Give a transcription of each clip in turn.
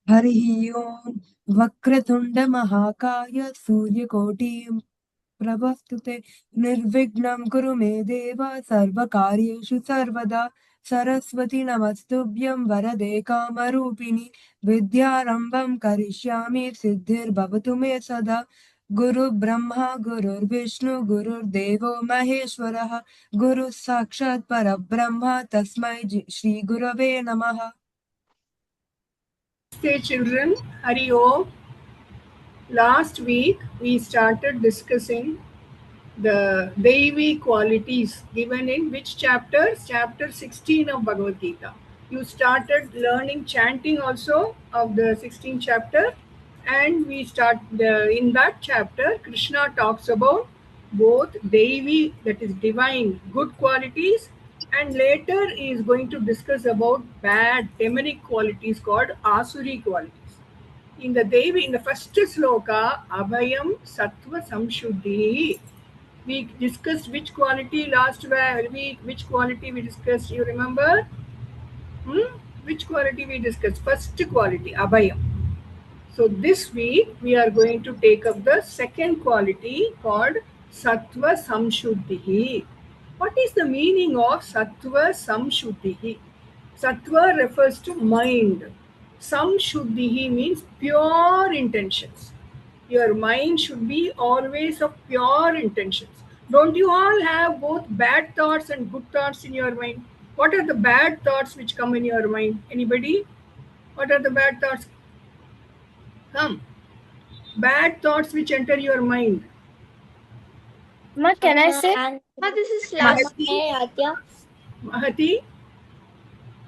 हरिः ओम् वक्रतुण्डमहाकाय सूर्यकोटिं प्रभस्तुते निर्विघ्नं कुरु मे देव सर्वकार्येषु सर्वदा सरस्वती नमस्तुभ्यं वरदे कामरूपिणि विद्यारम्भं करिष्यामि सिद्धिर्भवतु मे सदा गुरुब्रह्मा गुरुर्विष्णु गुरुर्देवो महेश्वरः गुरुः साक्षात् परब्रह्म तस्मै श्रीगुरवे नमः. Namaste children, Hari Om. Last week we started discussing the Devi qualities given in which chapter? Chapter 16 of Bhagavad Gita. You started learning chanting also of the 16th chapter, and we start in that chapter Krishna talks about both Devi, that is divine good qualities, and later he is going to discuss about bad demonic qualities called Asuri qualities. In the Devi, in the first sloka, Abhayam Sattva Samshuddhi. We discussed which quality last week, which quality we discussed, you remember? Which quality we discussed? First quality, Abhayam. So this week we are going to take up the second quality called Sattva Samshuddhi. What is the meaning of Sattva Samshuddhi? Sattva refers to mind. Samshuddhi means pure intentions. Your mind should be always of pure intentions. Don't you all have both bad thoughts and good thoughts in your mind? What are the bad thoughts which come in your mind? Anybody? What are the bad thoughts? Come. Bad thoughts which enter your mind. Ma, can I say? This is last. Mahati?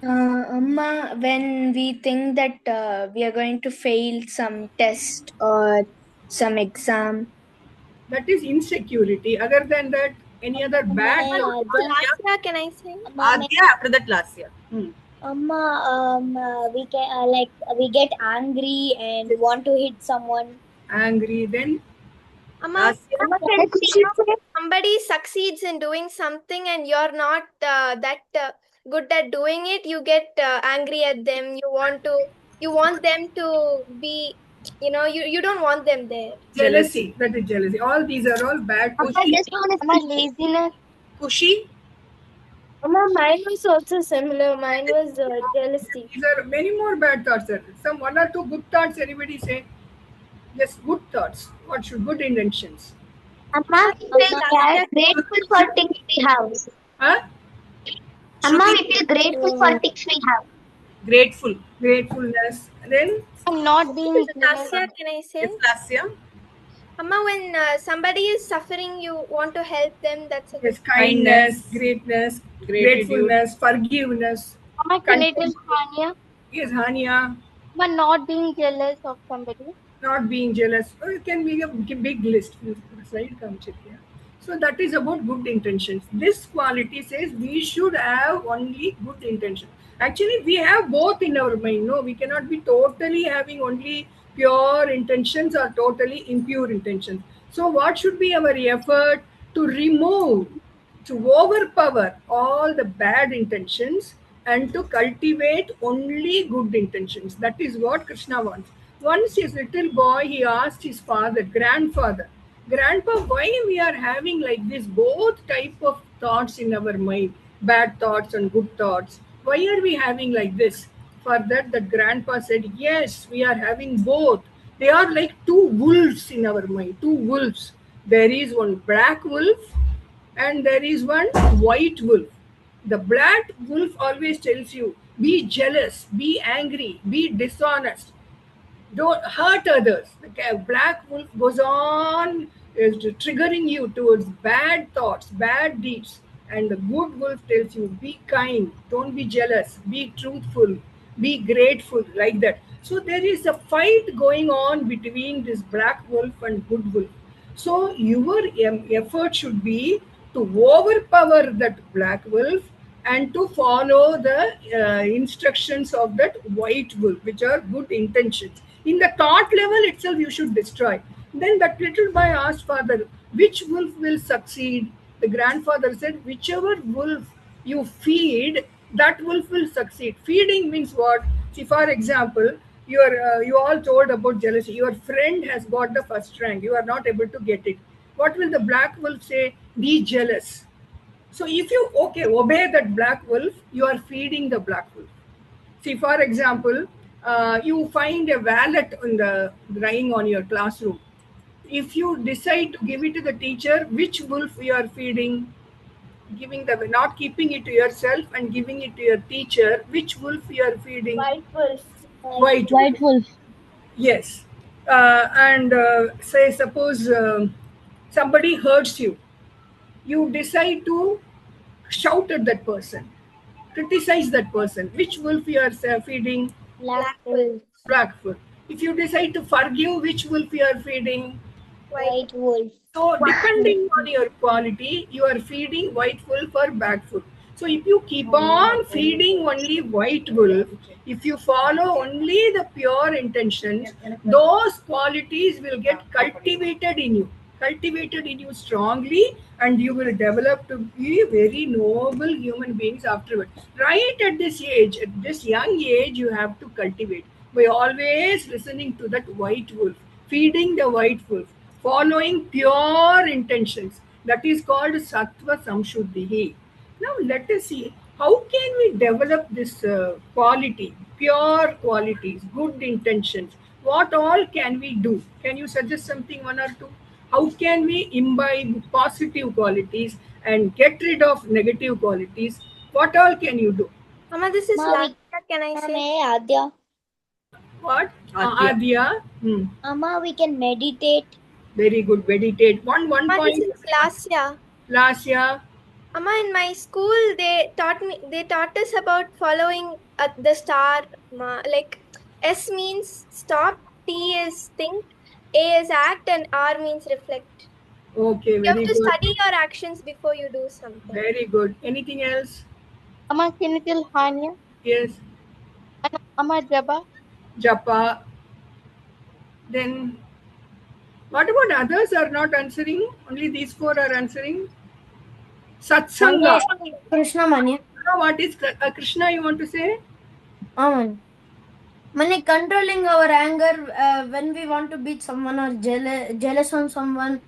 Amma, when we think that we are going to fail some test or some exam. That is insecurity. Other than that, any other bad thought? Lasya, can I say? Adya, after that Lasya. Amma, we can we get angry and want to hit someone. Angry, then Amma, somebody succeeds in doing something and you're not that good at doing it, you get angry at them. You want them to be, you don't want them there. Jealousy. That is jealousy. All these are all bad. This one is laziness. Kushi? Amma, mine was also similar. Mine was jealousy. These are many more bad thoughts. Some one or two good thoughts. Anybody say? Just good thoughts. What should good intentions? Amma, we are grateful for things we have. Huh? Amma, we feel grateful for things we have. Grateful. Gratefulness. Then? Not being. Lasya, can I say? Yes, Lasya. Amma, when somebody is suffering, you want to help them. That's a Yes, kindness, greatness, gratefulness, forgiveness. Amma, can I tell Hania? Yes, Hania. But not being jealous of somebody. Not being jealous. It can be a big list. Slide comes here. So that is about good intentions. This quality says we should have only good intentions. Actually, we have both in our mind. No, we cannot be totally having only pure intentions or totally impure intentions. So what should be our effort to remove, to overpower all the bad intentions and to cultivate only good intentions? That is what Krishna wants. Once his little boy, he asked his father, grandfather, Grandpa, why we are having like this both type of thoughts in our mind, bad thoughts and good thoughts? Why are we having like this? For that, the grandpa said, yes, we are having both. They are like two wolves in our mind, two wolves. There is one black wolf and there is one white wolf. The black wolf always tells you, be jealous, be angry, be dishonest, don't hurt others. The black wolf goes on triggering you towards bad thoughts, bad deeds. And the good wolf tells you, be kind, don't be jealous, be truthful, be grateful, like that. So there is a fight going on between this black wolf and good wolf. So your effort should be to overpower that black wolf and to follow the instructions of that white wolf, which are good intentions. In the thought level itself, you should destroy. Then that little boy asked father, which wolf will succeed? The grandfather said, whichever wolf you feed, that wolf will succeed. Feeding means what? See, for example, you all told about jealousy. Your friend has got the first rank. You are not able to get it. What will the black wolf say? Be jealous. So if you obey that black wolf, you are feeding the black wolf. See, for example, you find a wallet in the lying on your classroom. If you decide to give it to the teacher, which wolf you are feeding? Giving the not keeping it to yourself and giving it to your teacher. Which wolf you are feeding? White wolf. White White wolf. Yes. And say, suppose somebody hurts you. You decide to shout at that person, criticize that person. Which wolf you are feeding? Black wolf. Black wolf. If you decide to forgive, which wolf you are feeding? White wolf. So depending on your quality, you are feeding white wolf or black wolf. So if you keep on feeding only white wolf, if you follow only the pure intentions, those qualities will get cultivated in you strongly, and you will develop to be very noble human beings afterward. Right at this age, at this young age, you have to cultivate by always listening to that white wolf, feeding the white wolf, following pure intentions. That is called sattva samshuddhi. Now let us see how can we develop this quality, pure qualities, good intentions. What all can we do? Can you suggest something, one or two? How can we imbibe positive qualities and get rid of negative qualities? What all can you do? Mama, this is Ma, Latya. Can I say? Adya. What? Adya. Adya. Amma, we can meditate. Very good. Meditate. One Mama, point. this is Lasya. Lasya. Amma, in my school, they taught us about following the star. Like S means stop, T is think, A is act, and R means reflect. Okay, You have very to good. study your actions before you do something. Very good. Anything else? Amma, can you tell Hanya? Yes. Amma, Jaba. Japa. Then, what about others are not answering? Only these four are answering. Satsanga. Krishna Manya. What is Krishna? You want to say? Manya, controlling our anger when we want to beat someone or jealous on someone.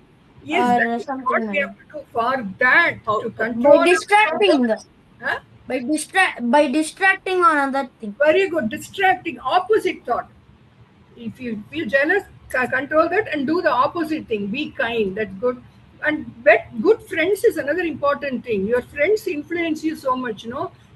Yes, Or that is something what like we have to do. For that, to By control. distracting. Huh? By distracting on other thing. Very good. Distracting. Opposite thought. If you feel jealous, control that and do the opposite thing. Be kind. That's good. And good friends is another important thing. Your friends influence you so much,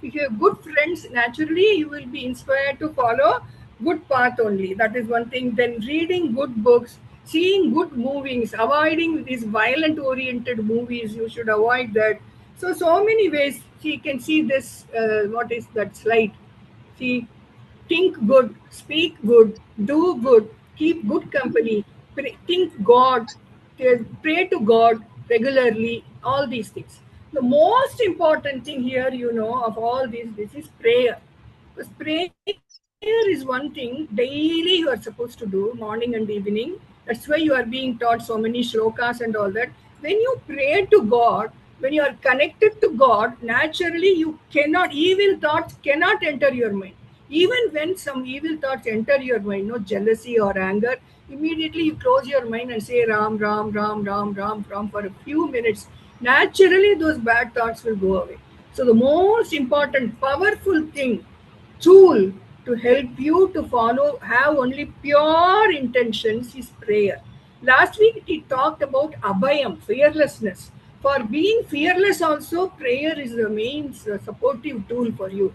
If you have good friends, naturally you will be inspired to follow good path only. That is one thing. Then reading good books, seeing good movies, avoiding these violent oriented movies. You should avoid that. So many ways. You can see this. What is that slide? See, think good, speak good, do good, keep good company, think God, pray to God regularly, all these things. The most important thing here, of all these, this is prayer. Because prayer is one thing daily you are supposed to do, morning and evening. That's why you are being taught so many shlokas and all that. When you pray to God, when you are connected to God, naturally evil thoughts cannot enter your mind. Even when some evil thoughts enter your mind, no jealousy or anger, immediately you close your mind and say Ram, Ram, Ram, Ram, Ram, Ram for a few minutes. Naturally, those bad thoughts will go away. So the most important, powerful thing, tool to help you to have only pure intentions is prayer. Last week we talked about abhayam, fearlessness. For being fearless also, prayer is the main supportive tool for you.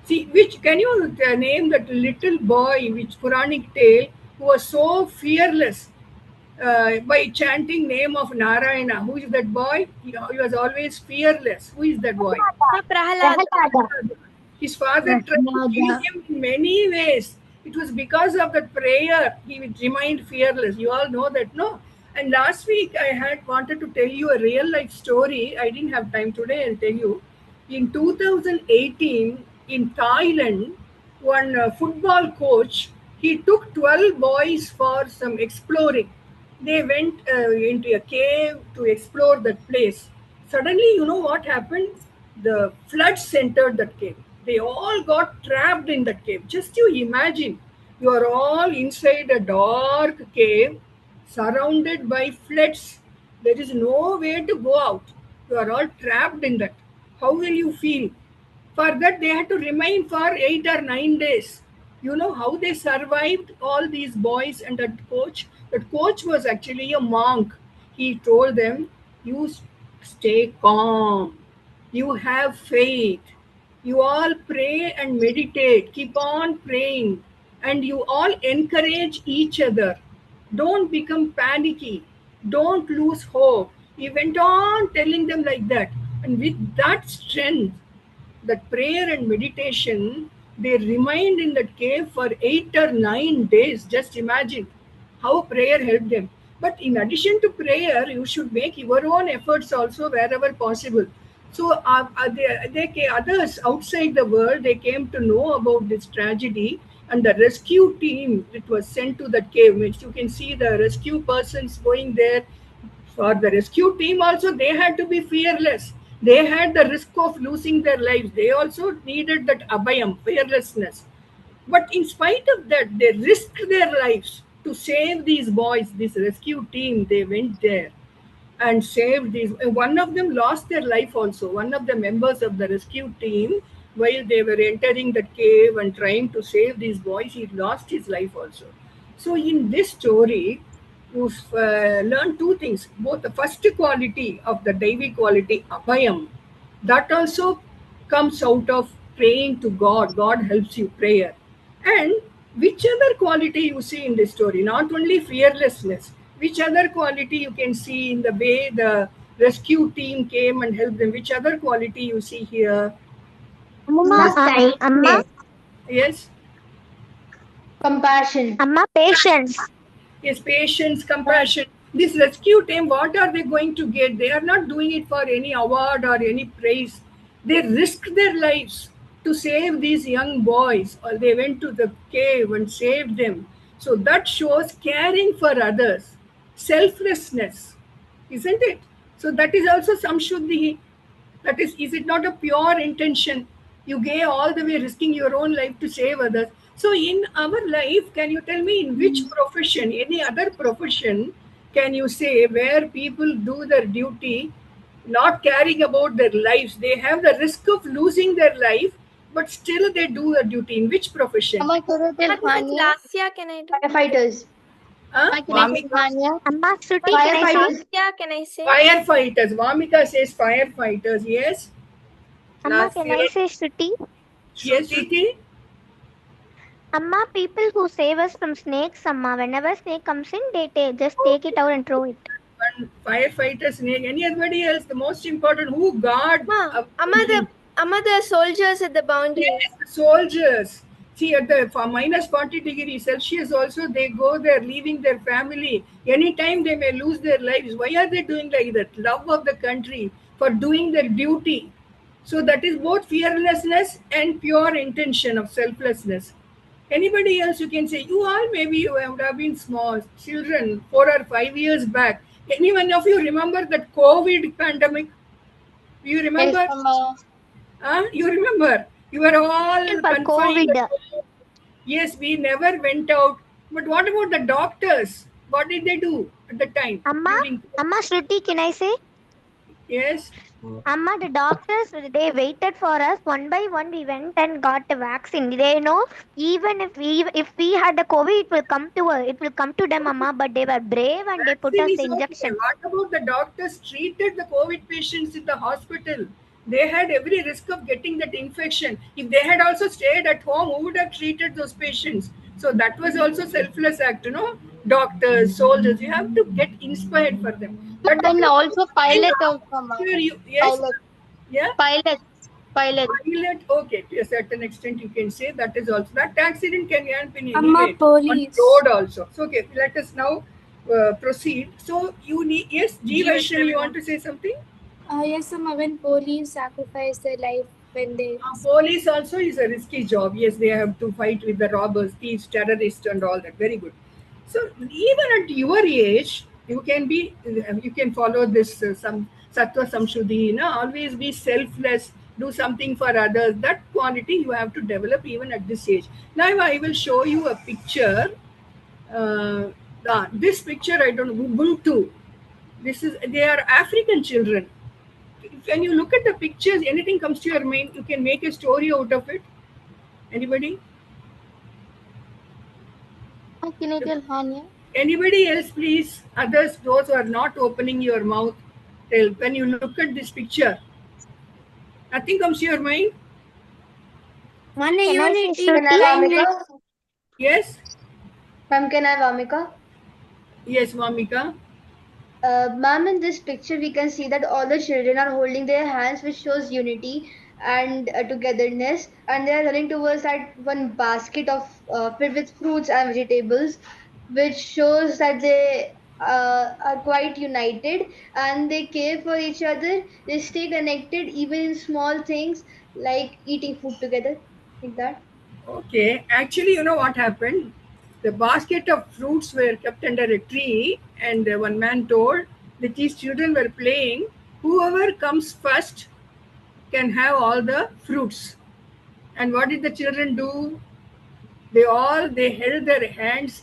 See, can you name that little boy, which Puranic tale, who was so fearless by chanting name of Narayana? Who is that boy? He was always fearless. Who is that boy? Prahalad. His father tried to kill him in many ways. It was because of that prayer he remained fearless. You all know that, no? And last week I had wanted to tell you a real life story. I didn't have time today. I'll tell you. In 2018, in Thailand, one football coach, he took 12 boys for some exploring. They went into a cave to explore that place. Suddenly, you know what happened? The floods entered that cave. They all got trapped in that cave. Just you imagine, You are all inside a dark cave, surrounded by floods. There is no way to go out. You are all trapped in that. How will you feel? For that, they had to remain for 8 or 9 days. You know how they survived, all these boys and that coach? That coach was actually a monk. He told them, "You stay calm, you have faith, you all pray and meditate, keep on praying, and you all encourage each other. Don't become panicky, don't lose hope." He went on telling them like that. And with that strength, that prayer and meditation, they remained in that cave for 8 or 9 days. Just imagine how prayer helped them. But in addition to prayer, you should make your own efforts also wherever possible. So others outside the world, they came to know about this tragedy, and the rescue team that was sent to that cave, which you can see the rescue persons going there. For the rescue team also, they had to be fearless. They had the risk of losing their lives. They also needed that abhayam, fearlessness. But in spite of that, they risked their lives to save these boys. This rescue team, they went there and saved these. One of them lost their life also. One of the members of the rescue team, while they were entering the cave and trying to save these boys, he lost his life also. So in this story, you learn two things. Both the first quality of the Devi quality, abhayam, that also comes out of praying to God. God helps you, prayer. And which other quality you see in this story? Not only fearlessness, which other quality you can see in the way the rescue team came and helped them? Which other quality you see here? Amma, Yes? Compassion. Amma, patience. Yes, patience, compassion. This rescue team, what are they going to get? They are not doing it for any award or any praise. They risked their lives to save these young boys, or they went to the cave and saved them. So that shows caring for others, selflessness, isn't it? So that is also samshuddhi. That is it not a pure intention? You gave all the way risking your own life to save others. So in our life, can you tell me in which profession, any other profession, can you say where people do their duty, not caring about their lives? They have the risk of losing their life, but still they do their duty. In which profession? Amma, can you tell Hania? Lasya, can I do? Firefighters. Amma, can I tell Hania? Amma, Shruti, can I say? Lasya, can I say? Firefighters. Vamika says firefighters. Yes. Amma, can I say Shruti? Yes, Iti? Amma, people who save us from snakes, Amma, whenever snake comes in, they just take it out and throw it. One firefighters, anybody else? The most important, who guard? Amma, the soldiers at the boundary. Yes, the soldiers. See, at the for minus 40 degrees Celsius also, they go there, leaving their family. Anytime they may lose their lives. Why are they doing like that? Love of the country, for doing their duty. So that is both fearlessness and pure intention of selflessness. Anybody else you can say? You all maybe you would have been small children 4 or 5 years back. Any one of you remember that COVID pandemic? You remember? Yes, Amma. You remember? You were all For confined. COVID. Yes, we never went out. But what about the doctors? What did they do at the time? Amma, Amma, Shruti, can I say? Yes. Amma, the doctors, they waited for us. One by one, we went and got the vaccine. They know even if we had the COVID, it will come to us. It will come to them, Amma. But they were brave and they put us the Vaccine is okay. injection. What about the doctors treated the COVID patients in the hospital? They had every risk of getting that infection. If they had also stayed at home, who would have treated those patients? So that was also selfless act, Doctors, soldiers, you have to get inspired for them. But then also pilot also, Amma. Yes. Pilot. Yeah. Pilot. Pilot, okay, to a certain extent you can say that is also that accident can happen Amma, police. on road also. So okay, let us now proceed. So you need, yes, G Vaishnavi, you want to say something? Yes, Amma, when police sacrifice their life when they... Police also is a risky job. Yes, they have to fight with the robbers, thieves, terrorists and all that. Very good. So even at your age, you can follow this some Sattva Samshuddhi, always be selfless, do something for others. That quality you have to develop even at this age. Now I will show you a picture. This picture, I don't know, Ubuntu. They are African children. When you look at the pictures, anything comes to your mind, you can make a story out of it. Anybody? Can you tell Hania? Anybody else, please? Others, those who are not opening your mouth, tell. When you look at this picture, nothing comes to your mind? Can I say Can I, Vamika? Yes? Ma'am, can I, Vamika? Yes, Mamika. Ma'am, in this picture, we can see that all the children are holding their hands, which shows unity and togetherness, and they are running towards that one basket of filled with fruits and vegetables, which shows that they are quite united and they care for each other. They stay connected even in small things like eating food together, like that. Okay, actually, you know what happened? The basket of fruits were kept under a tree, and one man told that these children were playing. Whoever comes first can have all the fruits. And what did the children do? They held their hands,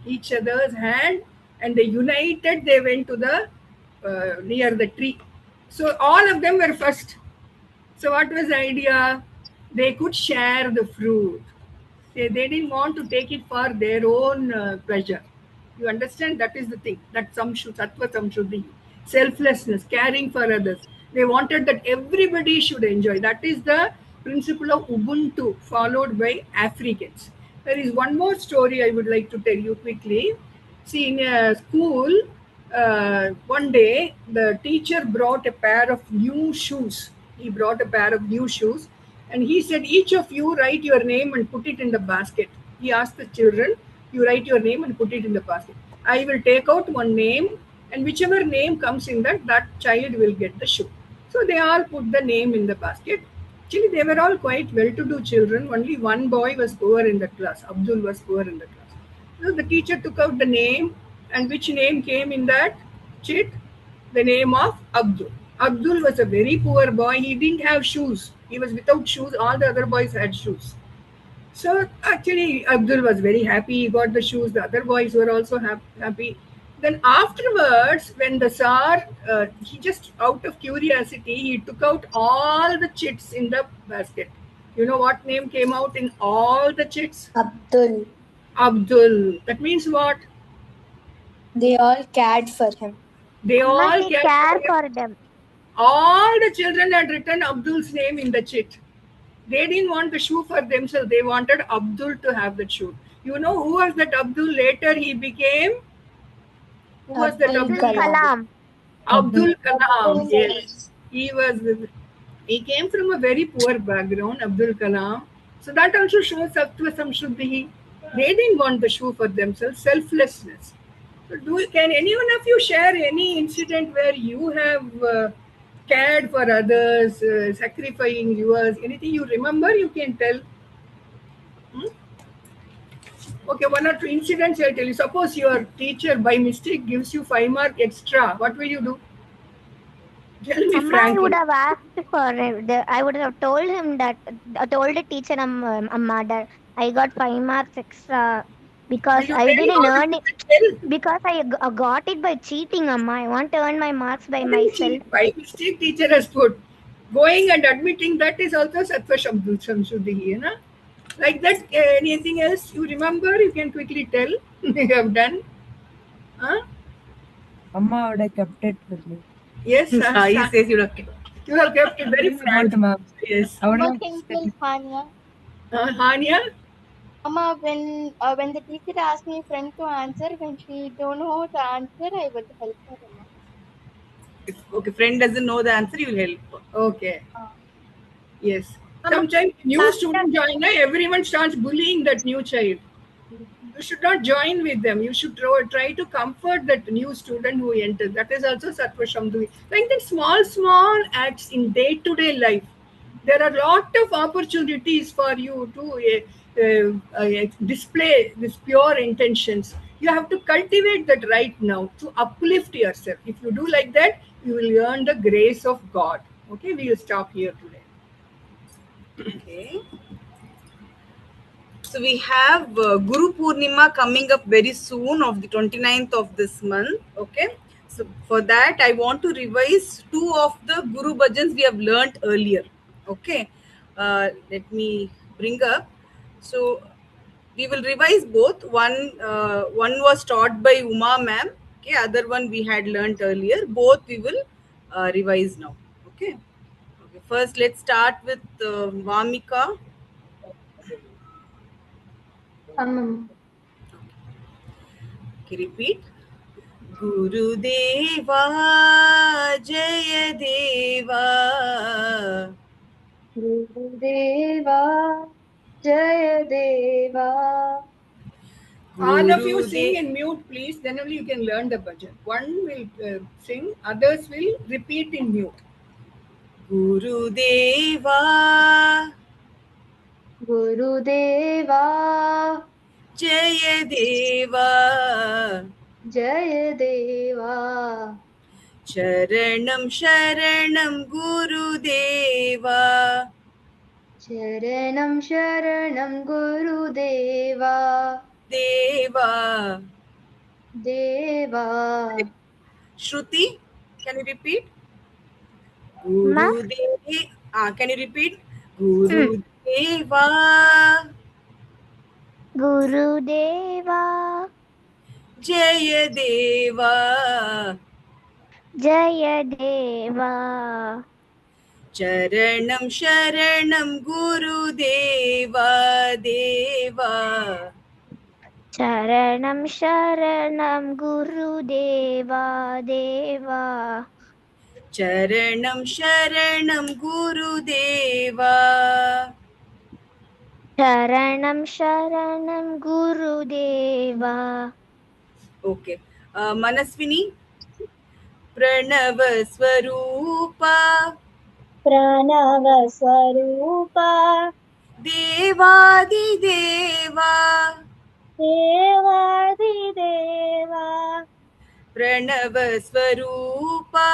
each other's hand, and they united. They went to the near the tree. So all of them were first. So what was the idea? They could share the fruit. They didn't want to take it for their own pleasure. You understand? That is the thing. That sattva samshuddhi, selflessness, caring for others. They wanted that everybody should enjoy. That is the principle of Ubuntu followed by Africans. There is one more story I would like to tell you quickly. See, in a school, one day the teacher brought a pair of new shoes. He brought a pair of new shoes and he said, each of you write your name and put it in the basket. He asked the children, you write your name and put it in the basket. I will take out one name and whichever name comes in that child will get the shoe. So they all put the name in the basket. Actually, they were all quite well-to-do children. Only one boy was poor in the class. Abdul was poor in the class. So the teacher took out the name, and which name came in that chit? The name of Abdul. Abdul was a very poor boy. He didn't have shoes. He was without shoes. All the other boys had shoes. So actually, Abdul was very happy. He got the shoes. The other boys were also happy. Then afterwards, when the Tsar, he just out of curiosity, he took out all the chits in the basket. You know what name came out in all the chits? Abdul. Abdul. That means what? They all cared for him. They all care for them. All the children had written Abdul's name in the chit. They didn't want the shoe for themselves. They wanted Abdul to have the shoe. You know who was that Abdul? Later he became. Who was that Abdul? Kalam. Abdul Kalam. Yes, he came from a very poor background. Abdul Kalam. So that also shows sattva samshuddhi. They didn't want the shoe for themselves. Selflessness. So can any one of you share any incident where you have cared for others, sacrificing yours? Anything you remember, you can tell. Okay, one or two incidents I'll tell you. Suppose your teacher by mistake gives you 5 mark extra. What will you do? Tell me frankly. I would have asked for it. I would have told him that, told the teacher, Amma, that I got 5 marks extra because I didn't earn it. Because I got it by cheating, Amma. I want to earn my marks by myself. By mistake, teacher has put. Going and admitting that is also sattva samshuddhi, you know? Like that, anything else you remember? You can quickly tell you have done. Huh? Amma would have kept it with me. Yes, he says you have kept it. You have kept it very frank. Yes. Hania. Hania? Amma, when the teacher asks me friend to answer, when she don't know the answer, I will help her. If friend doesn't know the answer, you will help. Okay. Yes. Sometimes new student join, everyone starts bullying that new child. You should not join with them. You should try to comfort that new student who enters. That is also sattva samshuddhi. Like that small acts in day-to-day life. There are a lot of opportunities for you to display these pure intentions. You have to cultivate that right now to uplift yourself. If you do like that, you will earn the grace of God. Okay, we will stop here today. Okay. So we have Guru Purnima coming up very soon of the 29th of this month. Okay. So for that, I want to revise two of the Guru Bhajans we have learnt earlier. Okay. Let me bring up. So we will revise both. One was taught by Uma ma'am. Okay. Other one we had learnt earlier. Both we will revise now. Okay. Okay. First, let's start with Vamika. Okay, repeat. Gurudeva Jaya Deva. Gurudeva Jaya Deva. All of you sing in mute, please. Then only you can learn the bhajan. One will sing, others will repeat in mute. Gurudeva Gurudeva Jaya Deva. Jaya Deva. Sharanam Sharanam Gurudeva. Sharanam Sharanam Gurudeva. Deva. Deva. Shruti, can you repeat? Ma? Gurudeva. Can you repeat? Gurudeva Gurudeva Jaya Deva. Jaya Deva. Charanam Sharanam Gurudeva Deva. Sharanam Sharanam Gurudeva Deva. Charanam Sharanam Gurudeva. Sharanam Sharanam Gurudeva. Okay. Manaswini. Pranava Swarupa. Pranava Swarupa Devadi Deva. Devadi Deva Pranava Swarupa.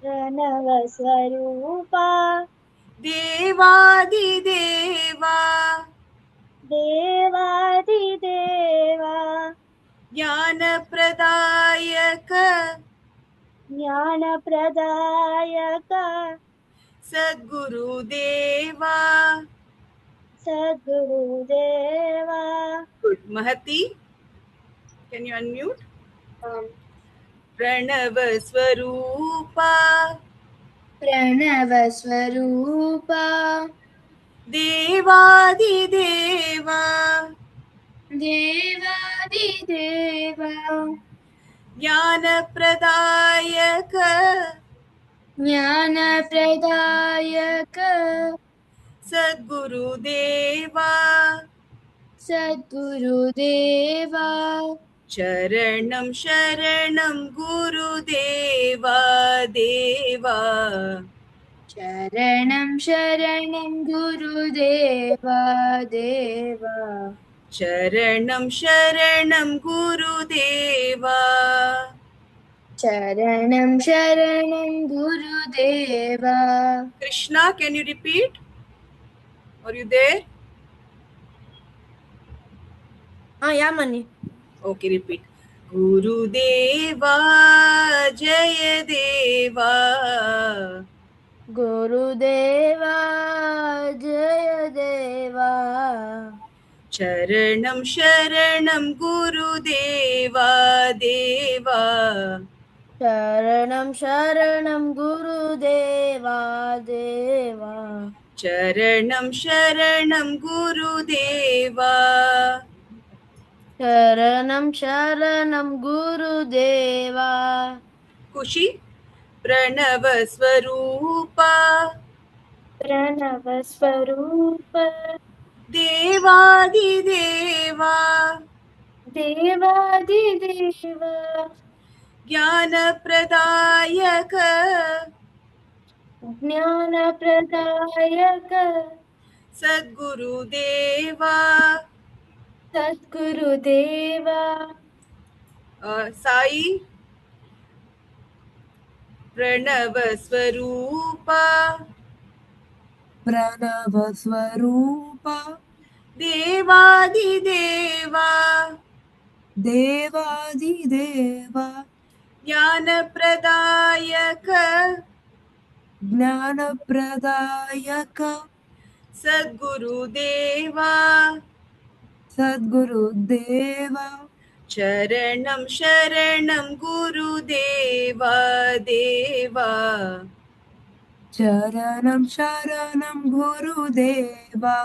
Pranava Swarupa Devadi Deva. Devadi Deva Jnana Pradayaka. Jnana Pradayaka Sadguru Deva. Sadguru Deva. Good. Mahati, can you unmute? Pranava Swarupa. Pranava Swarupa Devadi Deva. Devadi Deva Jnana Pradayaka. Jnana Pradayaka Sadguru Deva. Sadguru Deva Charanam Sharanam Gurudeva Deva. Sharanam Sharanam Gurudeva Deva Charanam Sharanam Gurudeva. Sharanam Sharanam Gurudeva. Krishna, can you repeat? Are you there? Yeah, Mani. Okay, repeat. Gurudeva Jaya Deva. Gurudeva Jaya Deva Charanam Sharanam Gurudeva Deva. Sharanam Sharanam Gurudeva Deva Charanam Sharanam Gurudeva. Sharanam Sharanam Gurudeva. Kushi. Pranava Swarupa. Pranava Swarupa Devadi Deva. Devadi Deva Jnana Pradayaka. Jnana Pradayaka Sadguru Deva. Sadguru Deva Sai. Pranava Swarupa. प्रणवस्वरूपा देवादिदेवा देवादिदेवा ज्ञानप्रदायक ज्ञानप्रदायक सद्गुरुदेवा सद्गुरुदेवा चरणं शरणं गुरुदेवा देवा चरणं शरणं गुरुदेवा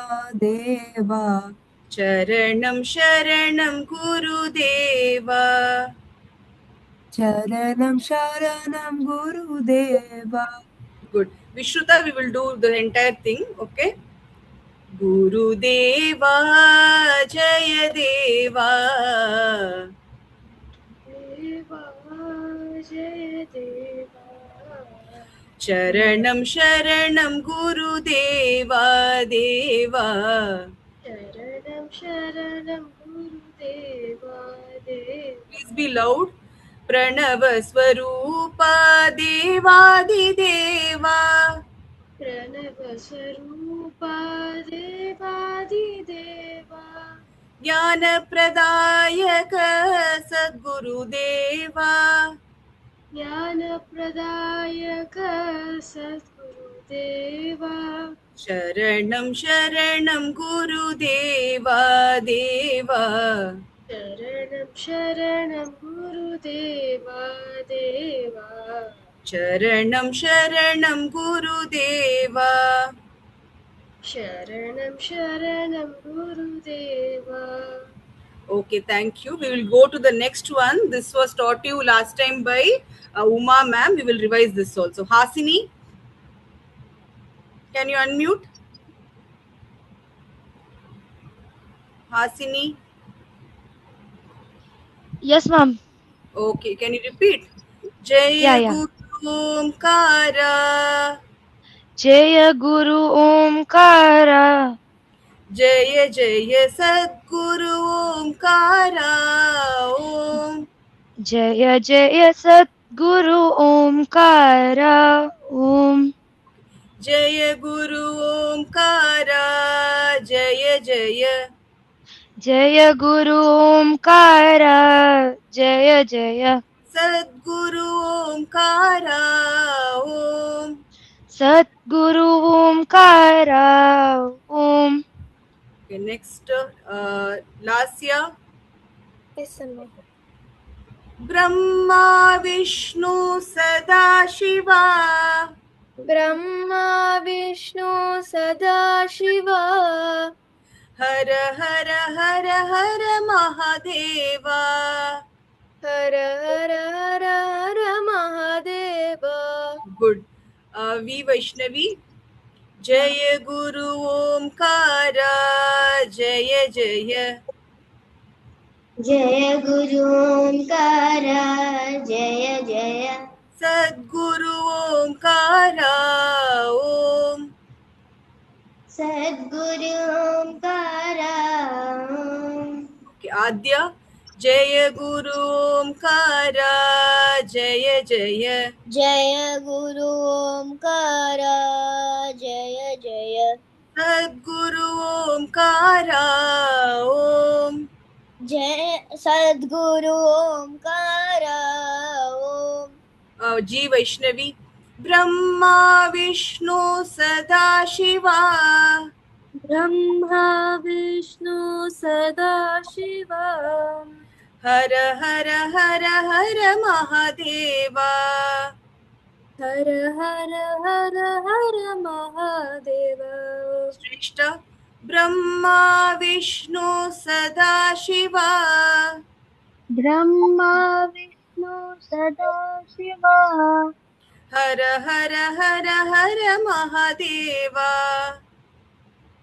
देवा चरणं शरणं गुरुदेवा चरणं शरणं गुरुदेवा. Good. Vishruta, we will do the entire thing. Okay. Gurudeva Jaya Deva Deva Jaya Deva Charanam Sharanam Gurudeva Deva Sharanam Sharanam Gurudeva Deva. Please be loud. Pranava Swarupa Devadideva Pranava Swarupa Devadideva Jnana Pradayaka Sadgurudeva Jnana Pradayaka Sadgurudeva Sharanam Sharanam Gurudeva Deva Sharanam Sharanam Gurudeva Deva Sharanam Sharanam Gurudeva Sharanam Sharanam Gurudeva. Okay, thank you. We will go to the next one. This was taught you last time by Uma ma'am. We will revise this also. Hasini, can you unmute? Hasini. Yes, ma'am. Okay, can you repeat? Jaya Yeah. Guru Omkara. Jaya Guru Omkara. Jaya Jaya Sadguru Omkara. Om. Jaya Jaya Sadguru Omkara. Om. Jaya Guru Omkara. Jaya Jaya. Jaya Guru Omkara. Jaya Jaya. Sadguru Omkara. Om. Sadguru Omkara. Om. Okay, next, Lasya. Yes, Amma. Brahma Vishnu Sadashiva. Brahma Vishnu Sadashiva Hara Hara Hara Hara Mahadeva. Hara Hara Hara Hara Mahadeva. Good. V Vaishnavi. Jaya Guru Omkara. Jaya Jaya. Jaya Guru Omkara, Jaya Jaya. Sadguru Omkara. Om. Sadguru Omkara. Okay, Adya. Jaya Guru Omkara. Jaya Jaya. Jaya Guru Omkara, Jaya Jaya. Sadguru Omkara. Om. Jaya Sadguru Omkara, Om. G Vaishnavi. Brahma Vishnu Sadashiva. Brahma Vishnu Sadashiva Hara Hara Hara Hara Mahadeva. Hara Hara Hara Hara Mahadeva. Shrishta. Brahma Vishnu Sadashiva. Brahma Vishnu Sadashiva. Hara Hara Hara Hara Mahadeva.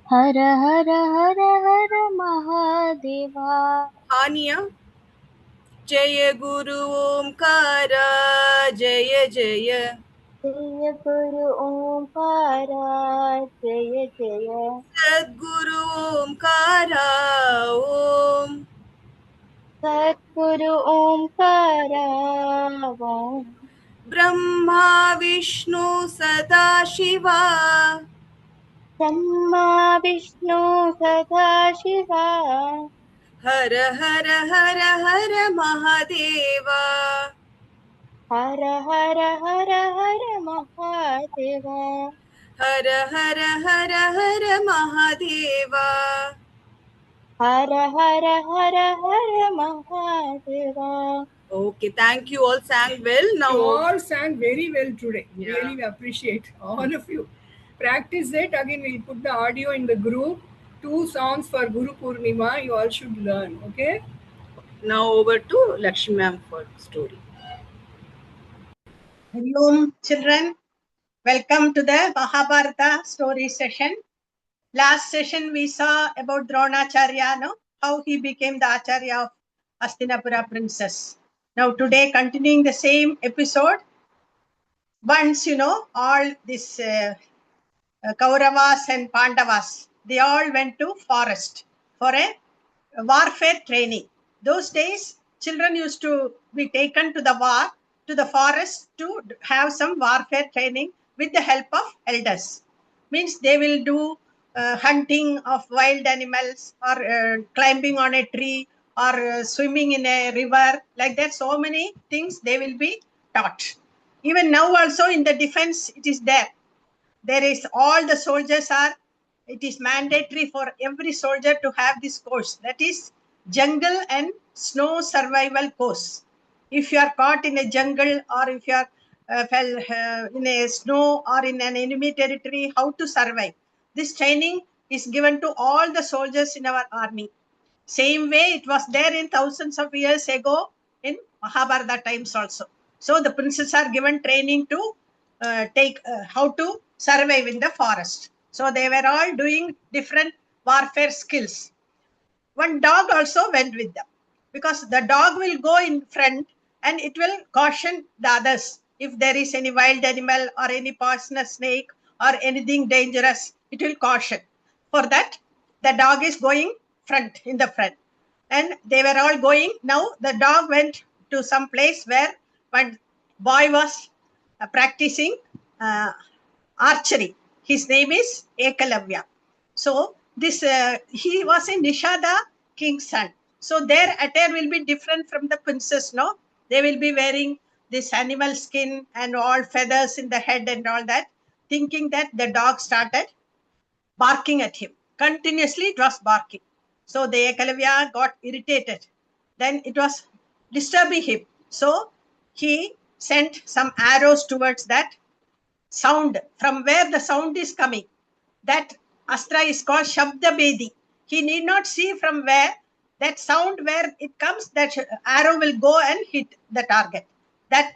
Hara Hara Hara Hara Mahadeva. Anya. Jaya Guru Omkara. Jaya Jaya. Jaya Guru Omkara. Jaya Jaya. Sadguru Omkara. Om. Sadguru Omkara. Om. Brahma Vishnu Sadashiva. Brahma Vishnu Sadashiva her her her her Mahadeva her her her her Mahadeva her her her her Mahadeva her her her her Mahadeva. Okay, thank you. All sang well. Now You all sang very well today. Really, we appreciate all of you. Practice it. Again, we'll put the audio in the group. 2 songs for Guru Purnima. You all should learn. Okay? Now over to Lakshmi ma'am for story. Hello, children. Welcome to the Mahabharata story session. Last session we saw about Dronacharya, no? How he became the Acharya of Hastinapura princess. Now today, continuing the same episode, once, all this Kauravas and Pandavas, they all went to forest for a warfare training. Those days, children used to be taken to the forest to have some warfare training with the help of elders. Means they will do hunting of wild animals, or climbing on a tree, or swimming in a river. Like that, so many things they will be taught. Even now also in the defense, it is there. There is, all the soldiers are, it is mandatory for every soldier to have this course. That is jungle and snow survival course. If you are caught in a jungle, or if you are fell in a snow or in an enemy territory, how to survive. This training is given to all the soldiers in our army. Same way it was there in thousands of years ago in Mahabharata times also. So the princes are given training to take how to survive in the forest. So they were all doing different warfare skills. One dog also went with them, because the dog will go in front and it will caution the others if there is any wild animal or any poisonous snake or anything dangerous. It will caution. For that, the dog is going in the front, and they were all going. Now the dog went to some place where one boy was practicing archery. His name is Ekalavya. So this he was a Nishada king's son. So their attire will be different from the princess. No, they will be wearing this animal skin and all feathers in the head and all that. Thinking that, the dog started barking at him. Continuously it was barking. So the Ekalavya got irritated. Then it was disturbing him. So he sent some arrows towards that sound, from where the sound is coming. That astra is called Shabda Bedi. He need not see from where that sound, where it comes, that arrow will go and hit the target. That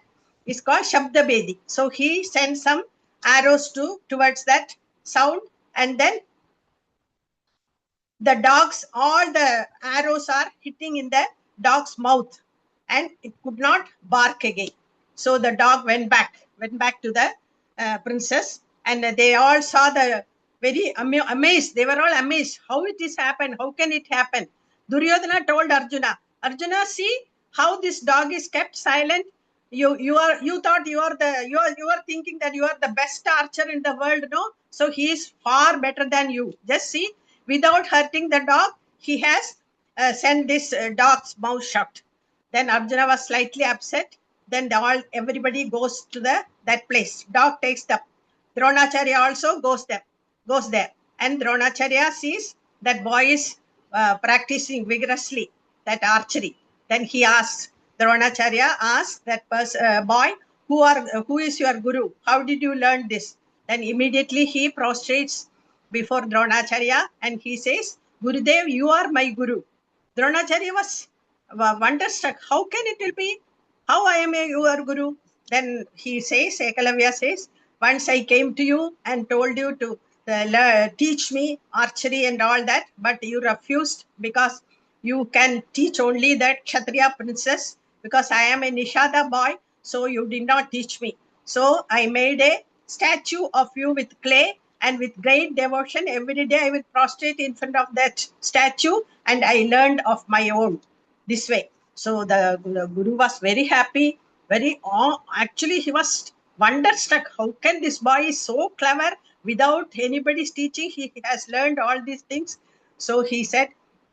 is called Shabda Bedi. So he sent some arrows towards that sound, and then the dogs, all the arrows are hitting in the dog's mouth, and it could not bark again. So the dog went back to the princess, and they all saw the very amazed. They were all amazed. How it is happened? How can it happen? Duryodhana told Arjuna, see how this dog is kept silent. You thought you are thinking that you are the best archer in the world, no? So he is far better than you. Just see, without hurting the dog, he has sent this dog's mouth shut. Then Arjuna was slightly upset. Then everybody goes to that place. Dog takes them. Dronacharya also goes there. And Dronacharya sees that boy is practicing vigorously that archery. Then he asks, Dronacharya asks that boy, who is your guru? How did you learn this? Then immediately he prostrates before Dronacharya and he says, Gurudev, you are my guru. Dronacharya was wonderstruck. How can it will be? How I am your guru? Then he says, Ekalavya says, once I came to you and told you to teach me archery and all that, but you refused, because you can teach only that Kshatriya princess, because I am a Nishada boy, so you did not teach me. So I made a statue of you with clay, and with great devotion, every day I will prostrate in front of that statue, and I learned of my own this way. So the guru was very happy, actually he was wonderstruck. How can this boy is so clever? without anybody's teaching, he has learned all these things. So he said,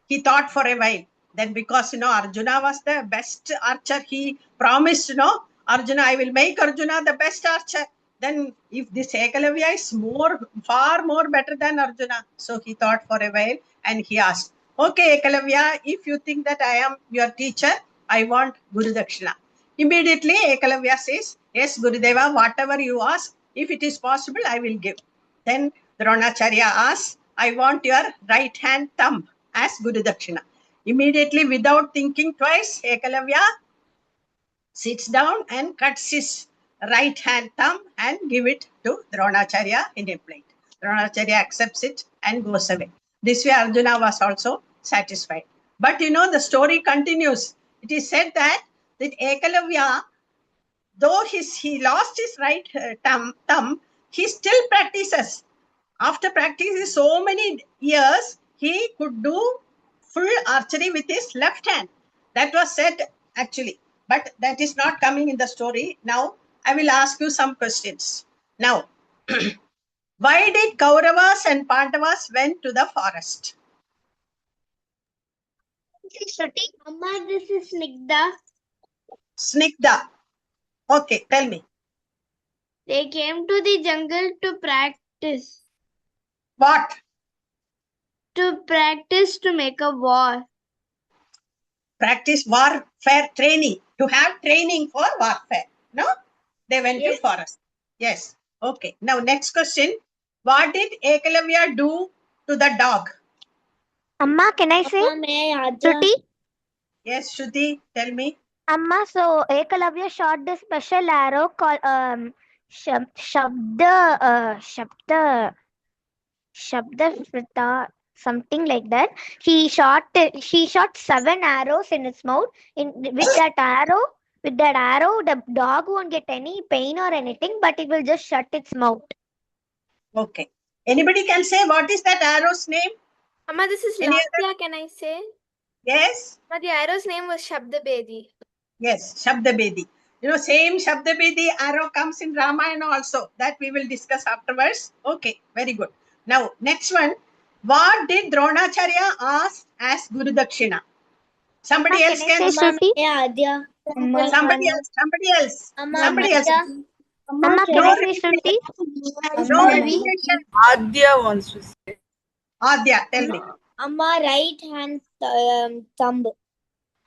he thought for a while. Then because, Arjuna was the best archer, he promised, Arjuna, I will make Arjuna the best archer. Then if this Ekalavya is far more better than Arjuna. So he thought for a while and he asked, okay, Ekalavya, if you think that I am your teacher, I want Guru Dakshina. Immediately Ekalavya says, yes, Gurudeva, whatever you ask, if it is possible, I will give. Then Dronacharya asks, I want your right hand thumb as Guru Dakshina. Immediately, without thinking twice, Ekalavya sits down and cuts his right hand thumb and give it to Dronacharya in a plate. Dronacharya accepts it and goes away. This way Arjuna was also satisfied. But the story continues. It is said that Ekalavya, though he lost his right thumb, he still practices. After practicing so many years, he could do full archery with his left hand. That was said actually, but that is not coming in the story. Now, I will ask you some questions. Now, why did Kauravas and Pandavas went to the forest? Amma, this is Snigdha. Snigdha. Okay, tell me. They came to the jungle to practice. What? To practice to make a war. Practice warfare training. To have training for warfare. No? They went to forest. Yes. Okay. Now, next question. What did Ekalavya do to the dog? Amma, can I say? Shruti? Yes, Shruti, tell me. Amma, so Ekalavya shot this special arrow called Shabda Frita, something like that. She shot 7 arrows in its mouth. With that arrow, the dog won't get any pain or anything, but it will just shut its mouth. Okay. Anybody can say what is that arrow's name? Amma, this is Lasya, can I say? Yes. But the arrow's name was Shabdabedi. Yes, Shabdabedi. Same Shabdabedi arrow comes in Ramayana also. That we will discuss afterwards. Okay, very good. Now, next one. What did Dronacharya ask as Guru Dakshina? Somebody else can say. Somebody else. Somebody else. Amma, can I say Shruti? No repetition. Adya wants to say. Adya, tell me. Amma, right hand thumb.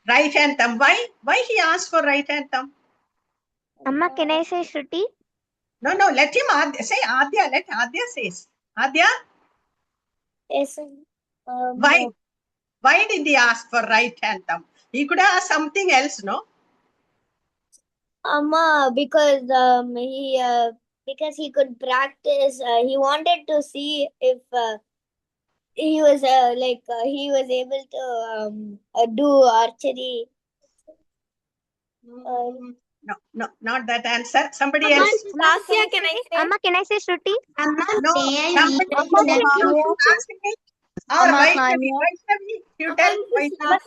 Right hand thumb. Why he asked for right hand thumb? Amma, can I say Shruti? No, let him say Adya. Let Adya says. Adya? Yes. Why? Why did he ask for right hand thumb? He could have asked something else, no? Amma, because he could practice. He wanted to see if he was able to do archery. No, not that answer. Somebody else. Lasya, can I say? Amma, can I say Shruti? No, somebody ask me. Or Vaishnavi, you tell Vaishnavi.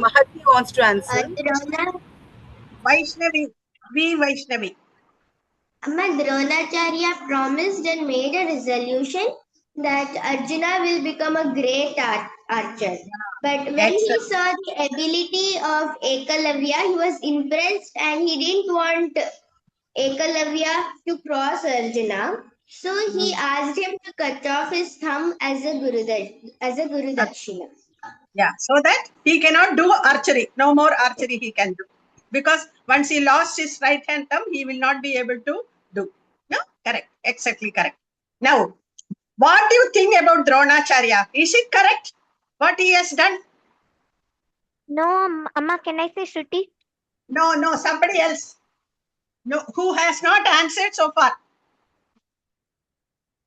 Mahati wants to answer. Vaishnavi, Vaishnavi. Amma, Dronacharya promised and made a resolution that Arjuna will become a great archer. But when he saw the ability of Ekalavya, he was impressed and he didn't want Ekalavya to cross Arjuna. So he asked him to cut off his thumb as a Guru Dakshina. Yeah, so that he cannot do archery. No more archery he can do. Because once he lost his right hand thumb, he will not be able to do. No? Correct. Exactly correct. Now, what do you think about Dronacharya? Is it correct? What he has done? No, Amma, can I say Shruti? No, somebody else. No, who has not answered so far?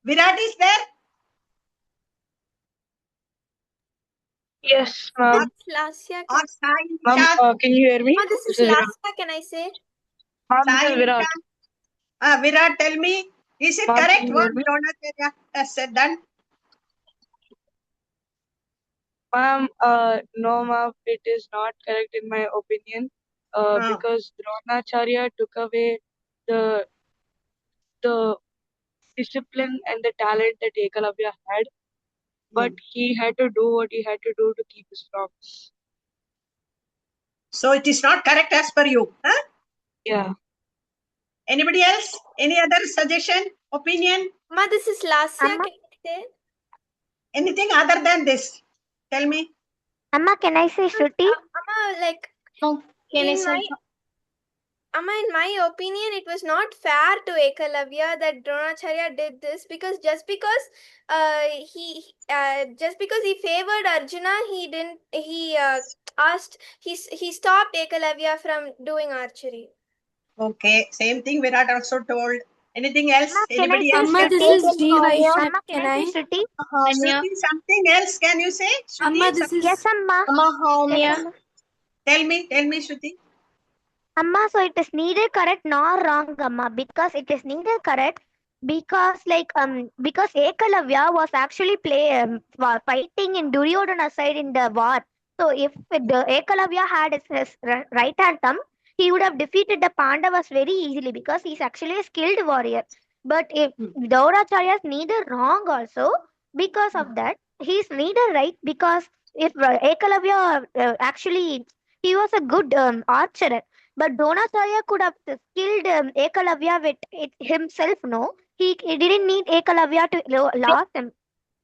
Virat is there? Yes, ma'am. Lasya. Ma'am, can you hear me? This is Lasya, can I say? Virat. Virat, tell me, is it correct what Dronacharya has said done? Ma'am, no, ma'am, it is not correct in my opinion. Because Dronacharya took away the discipline and the talent that Ekalavya had, but he had to do what he had to do to keep his promise. So it is not correct as per you. Huh? Yeah. Anybody else? Any other suggestion, opinion? Ma, this is Lasya. Can I say? Anything other than this? Tell me. Amma, can I say Shruti? Amma, like, Can I in say? my, Amma, in my opinion, it was not fair to Ekalavya that Dronacharya did this, because just because he favored Arjuna, he stopped Ekalavya from doing archery. Okay, same thing Virat also told. Anything else? Anybody else? Amma, this is G Vaishnavi. Amma, can I say Shruti? Shruti, something else can you say? Shruti, Amma, this is... Yes, Amma. Yes, Amma. Tell me, Shruti. Amma, so it is neither correct nor wrong, Amma, because it is neither correct because because Ekalavya was actually fighting in Duryodhana's side in the war. So if the Ekalavya had his right hand thumb, he would have defeated the Pandavas very easily because he's actually a skilled warrior. But if Dronacharya is neither wrong also, because of that, he's neither right because if Ekalavya actually he was a good archer. But Dronacharya could have killed Ekalavya with it himself, no? He didn't need Ekalavya to lose him.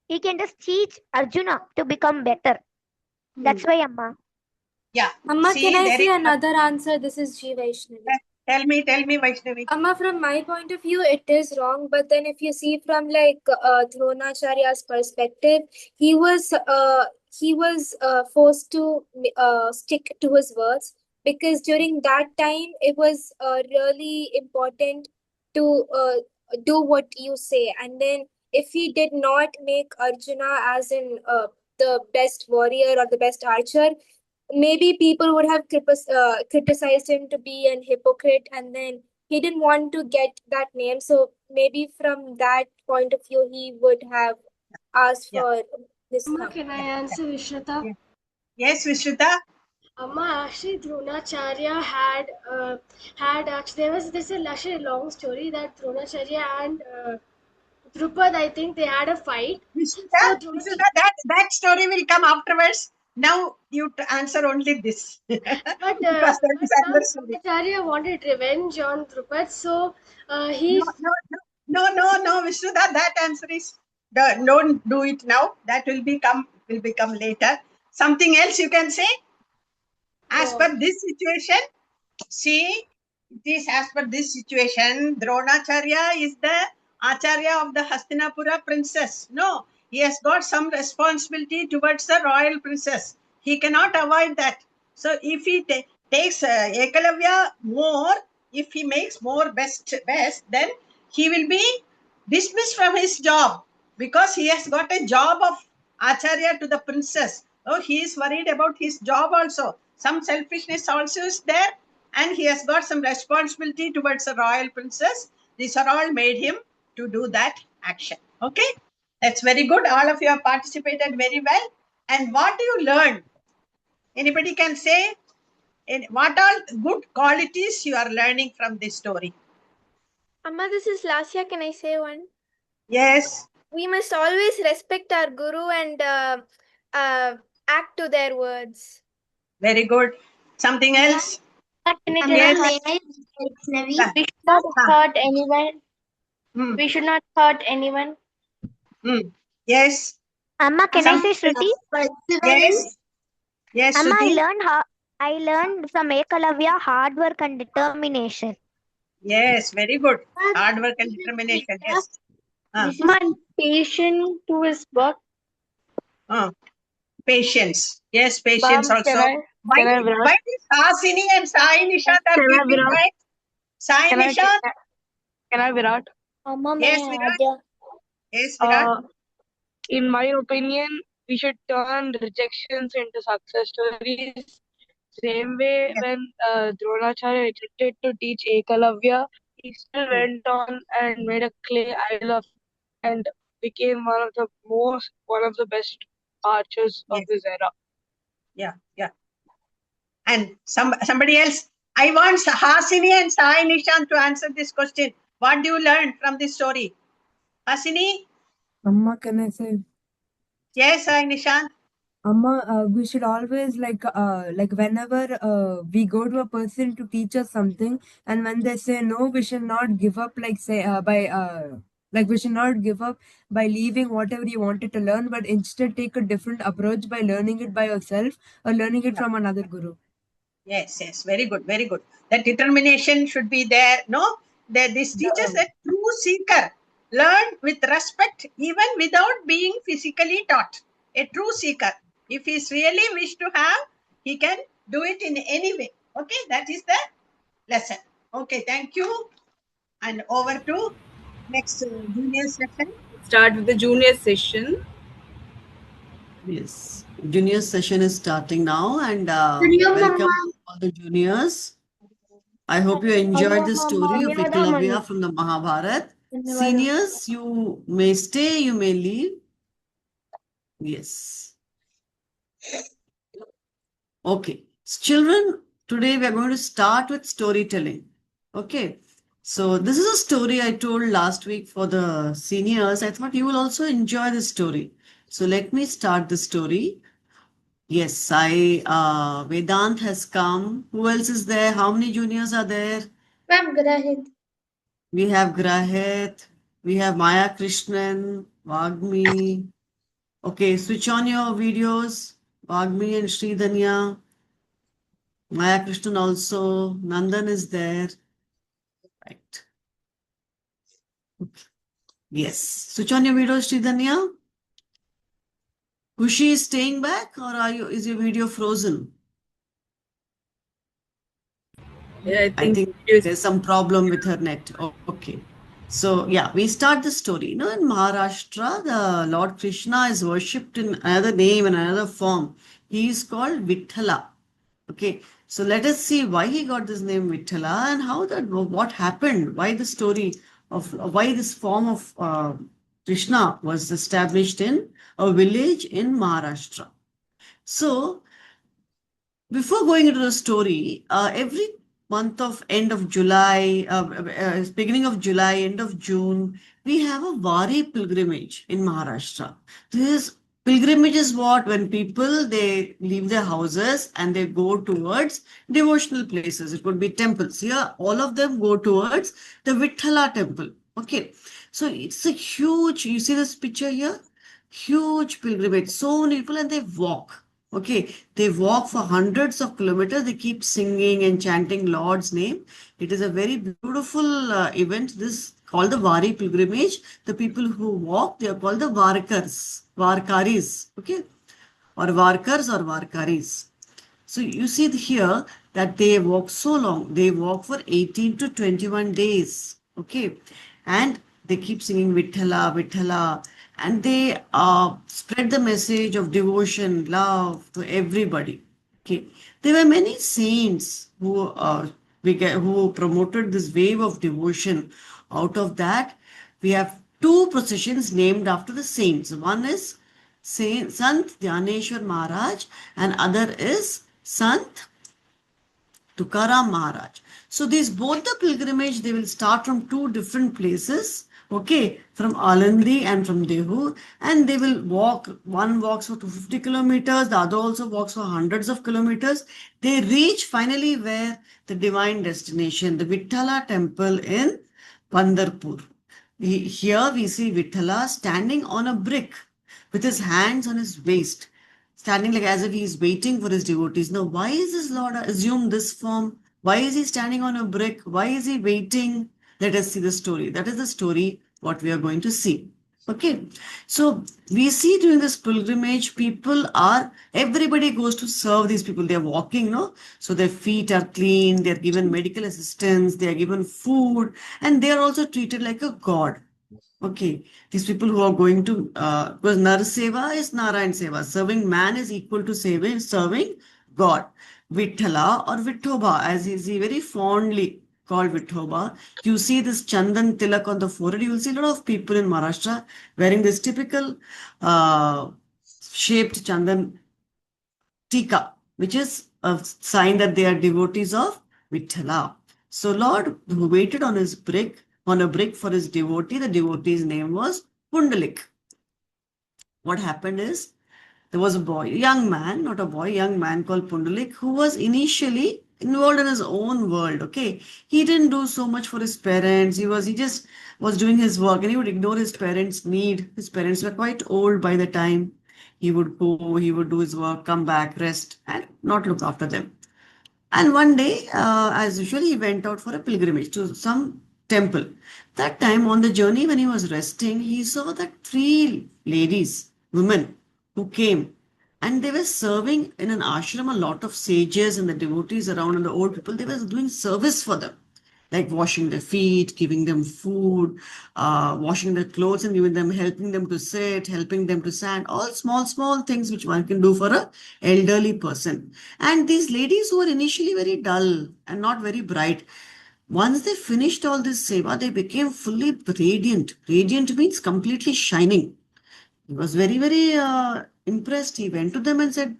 He can just teach Arjuna to become better. That's why, Amma. Yeah. Amma, See, can I there say is- another answer? This is G Vaishnavi. Tell me, Vaishnavi. Amma, from my point of view, it is wrong. But then, if you see from like Dronacharya's perspective, he was forced to stick to his words, because during that time it was really important to do what you say. And then, if he did not make Arjuna as in the best warrior or the best archer, maybe people would have criticized him to be an hypocrite, and then he didn't want to get that name. So maybe from that point of view, he would have asked for this. Amma, can I answer, Vishrata? Yes, Vishrata. Amma, actually, Dronacharya had actually there's a long story that Dronacharya and Drupad, I think they had a fight. Vishrata, that story will come afterwards. Now you answer only this. But Because that is another story. Dronacharya wanted revenge on Drupad, so he... No, Vishrata, that answer is don't do it now. That will become later. Something else you can say? As per this situation, see, it is as per this situation, Dronacharya is the Acharya of the Hastinapura princess. No, he has got some responsibility towards the royal princess. He cannot avoid that. So if he takes Ekalavya more, if he makes more best, then he will be dismissed from his job, because he has got a job of Acharya to the princess. Oh, he is worried about his job also. Some selfishness also is there, and he has got some responsibility towards the royal princess. These are all made him to do that action. Okay, that's very good. All of you have participated very well. And what do you learn? Anybody can say what all good qualities you are learning from this story? Amma, this is Lasya. Can I say one? Yes. We must always respect our guru and act to their words. Very good. Something else? Yes. We should not hurt anyone. We should not hurt anyone. Yes. Amma, can I say Shruti? Yes. Yes, Amma, Shruti. I learned from Ekalavya hard work and determination. Yes, very good. Hard work and determination. Yes. Patient to his work. Patience. Yes, patience Ma'am, also. can I Why is Hasini and Sai Nishant are keeping quiet? Sai Nishant? Can I, Virat? Yes, Virat. Yes, Virat. In my opinion, we should turn rejections into success stories. Same way, when Dronacharya rejected to teach Ekalavya, he still went on and made a clay idol of and became one of the best archers of his era. Yeah. And somebody else. I want Hasini and Sai Nishant to answer this question. What do you learn from this story? Hasini? Amma, can I say? Yes, Nishant. Amma, we should always like whenever we go to a person to teach us something, and when they say no, we should not give up. We should not give up by leaving whatever you wanted to learn, but instead take a different approach by learning it by yourself or learning it from another guru. Yes, yes, very good, very good. That determination should be there. No, this teaches a true seeker. Learn with respect, even without being physically taught. A true seeker. If he's really wish to have, he can do it in any way. Okay, that is the lesson. Okay, thank you. And over to next junior session. Start with the junior session. Yes, junior session is starting now, and Junior welcome Mama. all the juniors. I hope you enjoyed the story of Ekalavya from the Mahabharata. Seniors, you may stay, you may leave. Yes. Okay. Children, today we are going to start with storytelling. Okay. So this is a story I told last week for the seniors. I thought you will also enjoy this story. So let me start the story. Yes, Vedant has come. Who else is there? How many juniors are there? Ma'am, Grahit. We have Grahit. We have Maya Krishnan, Vagmi. Okay, switch on your videos. Vagmi and Sridhanya. Maya Krishnan also. Nandan is there. Right. Yes. Switch on your videos, Sridhanya. Kushi is staying back, or is your video frozen? Yeah, I think there's some problem with her net. Oh, okay. So, yeah, we start the story. In Maharashtra, the Lord Krishna is worshipped in another name and another form. He is called Vithala. Okay. So, let us see why he got this name Vithala and what happened, why the story of why this form of Krishna was established in a village in Maharashtra. So, before going into the story, every month of end of July, beginning of July, end of June, we have a Vari pilgrimage in Maharashtra. This pilgrimage is what? When people, they leave their houses and they go towards devotional places. It could be temples. Here, all of them go towards the Vithala temple. Okay. So it's a huge, you see this picture here? Huge pilgrimage. So many people and they walk. Okay, they walk for hundreds of kilometers. They keep singing and chanting Lord's name. It is a very beautiful event. This called the Vari pilgrimage. The people who walk, they are called the Varkaris. Okay, or Varkars or Varkaris. So you see here that they walk so long. They walk for 18 to 21 days. Okay, and they keep singing Vithala, Vithala, and they spread the message of devotion, love to everybody. Okay, there were many saints who promoted this wave of devotion. Out of that, we have two processions named after the saints. One is Sant Dhyaneshwar Maharaj, and other is Sant Tukaram Maharaj. So these both the pilgrimage, they will start from two different places. Okay, from Alandi and from Dehu, and they will walk. One walks for 250 kilometers, the other also walks for hundreds of kilometers. They reach finally where the divine destination, the Vithala temple in Pandharpur. Here we see Vithala standing on a brick with his hands on his waist, standing like as if he is waiting for his devotees. Now, why is this Lord assumed this form? Why is he standing on a brick? Why is he waiting? Let us see the story. That is the story what we are going to see. Okay, so we see during this pilgrimage, everybody goes to serve these people. They are walking, no? So their feet are clean, they are given medical assistance, they are given food, and they are also treated like a god. Okay, these people who are going to, because Nar Seva is Narayan Seva. Serving man is equal to serving God. Vithala or Vithoba, as is he very fondly called Vithoba. You see this Chandan Tilak on the forehead. You will see a lot of people in Maharashtra wearing this typical shaped Chandan Tika, which is a sign that they are devotees of Vithala. So Lord, who waited on his brick, on a brick for his devotee. The devotee's name was Pundalik. What happened is, there was a boy, a young man, not a boy, young man called Pundalik, who was initially involved in his own world. Okay, he didn't do so much for his parents. He just was doing his work, and he would ignore his parents' need. His parents were quite old by the time. He would go, he would do his work, come back, rest, and not look after them. And one day, as usual, he went out for a pilgrimage to some temple. That time on the journey, when he was resting, he saw that three ladies, women, who came and they were serving in an ashram. A lot of sages and the devotees around and the old people, they were doing service for them, like washing their feet, giving them food, washing their clothes and giving them, helping them to sit, helping them to stand, all small, small things which one can do for a elderly person. And these ladies who were initially very dull and not very bright, once they finished all this seva, they became fully radiant. Radiant means completely shining. He was very, very impressed. He went to them and said,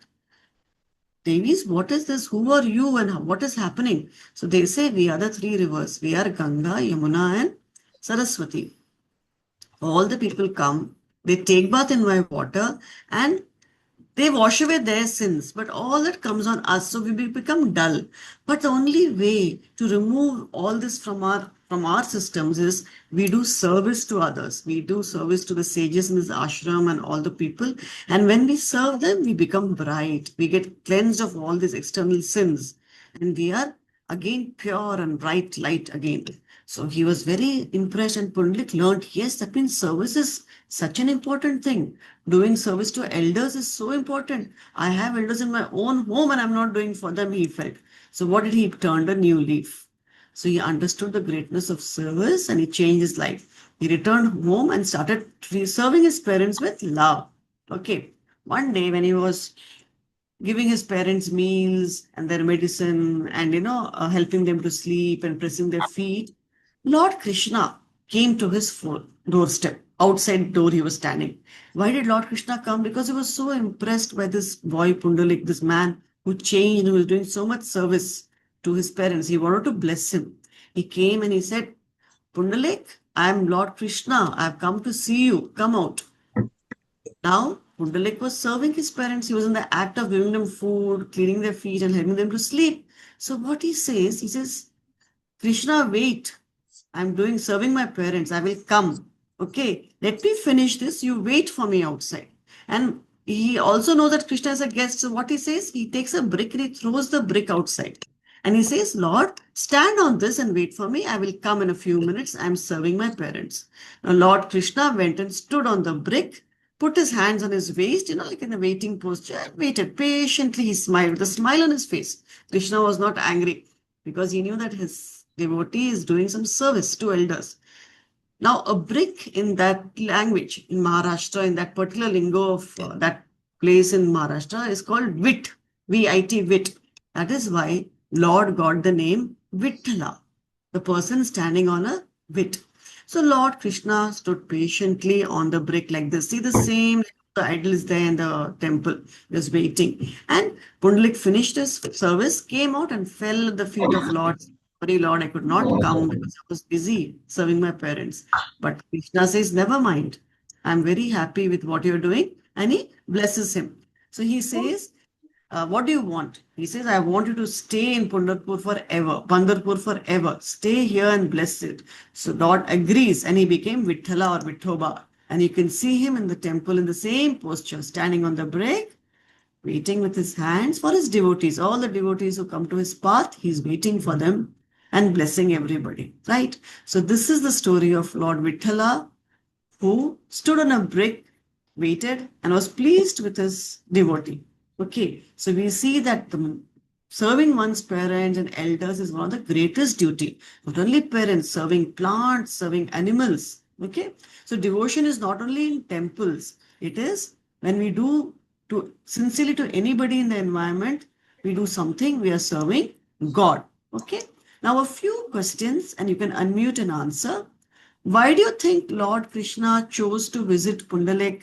Devis, what is this? Who are you and what is happening? So they say, we are the three rivers. We are Ganga, Yamuna and Saraswati. All the people come, they take bath in my water and they wash away their sins, but all that comes on us, so we become dull. But the only way to remove all this from our systems is we do service to others. We do service to the sages in this ashram and all the people. And when we serve them, we become bright. We get cleansed of all these external sins. And we are again pure and bright light again. So he was very impressed, and Pundalik learned, yes, that means service is such an important thing. Doing service to elders is so important. I have elders in my own home and I'm not doing for them, he felt. So what did he? Turned a new leaf. So he understood the greatness of service and he changed his life. He returned home and started serving his parents with love. Okay. One day when he was giving his parents meals and their medicine and, helping them to sleep and pressing their feet, Lord Krishna came to his doorstep. Outside door he was standing. Why did Lord Krishna come? Because he was so impressed by this boy Pundalik, this man who changed, who was doing so much service to his parents. He wanted to bless him. He came and he said, Pundalik, I am Lord Krishna. I have come to see you. Come out. Now, Pundalik was serving his parents. He was in the act of giving them food, cleaning their feet and helping them to sleep. So what he says, Krishna, wait. I'm serving my parents. I will come. Okay, let me finish this. You wait for me outside. And he also knows that Krishna is a guest. So what he says, he takes a brick and he throws the brick outside. And he says, Lord, stand on this and wait for me. I will come in a few minutes. I'm serving my parents. Now, Lord Krishna went and stood on the brick, put his hands on his waist, like in a waiting posture, waited patiently. He smiled with a smile on his face. Krishna was not angry because he knew that his devotee is doing some service to elders. Now, a brick in that language, in Maharashtra, in that particular lingo of that place in Maharashtra, is called Vit, V-I-T, Vit. That is why Lord got the name Vitthala, the person standing on a Vit. So Lord Krishna stood patiently on the brick like this. See the same, the idol is there in the temple, he was waiting. And Pundalik finished his service, came out and fell at the feet of Lord. Sorry, Lord, I could not come because I was busy serving my parents. But Krishna says, never mind. I'm very happy with what you're doing. And he blesses him. So he says, what do you want? He says, I want you to stay in Pandharpur forever. Stay here and bless it. So Lord agrees and he became Vitthala or Vithoba. And you can see him in the temple in the same posture, standing on the brick, waiting with his hands for his devotees. All the devotees who come to his path, he's waiting for them and blessing everybody, right? So this is the story of Lord Vitthala, who stood on a brick, waited, and was pleased with his devotee. Okay, so we see that serving one's parents and elders is one of the greatest duty. Not only parents, serving plants, serving animals. Okay, so devotion is not only in temples. It is when we do sincerely to anybody in the environment, we do something, we are serving God. Okay. Now, a few questions and you can unmute and answer. Why do you think Lord Krishna chose to visit Pundalik?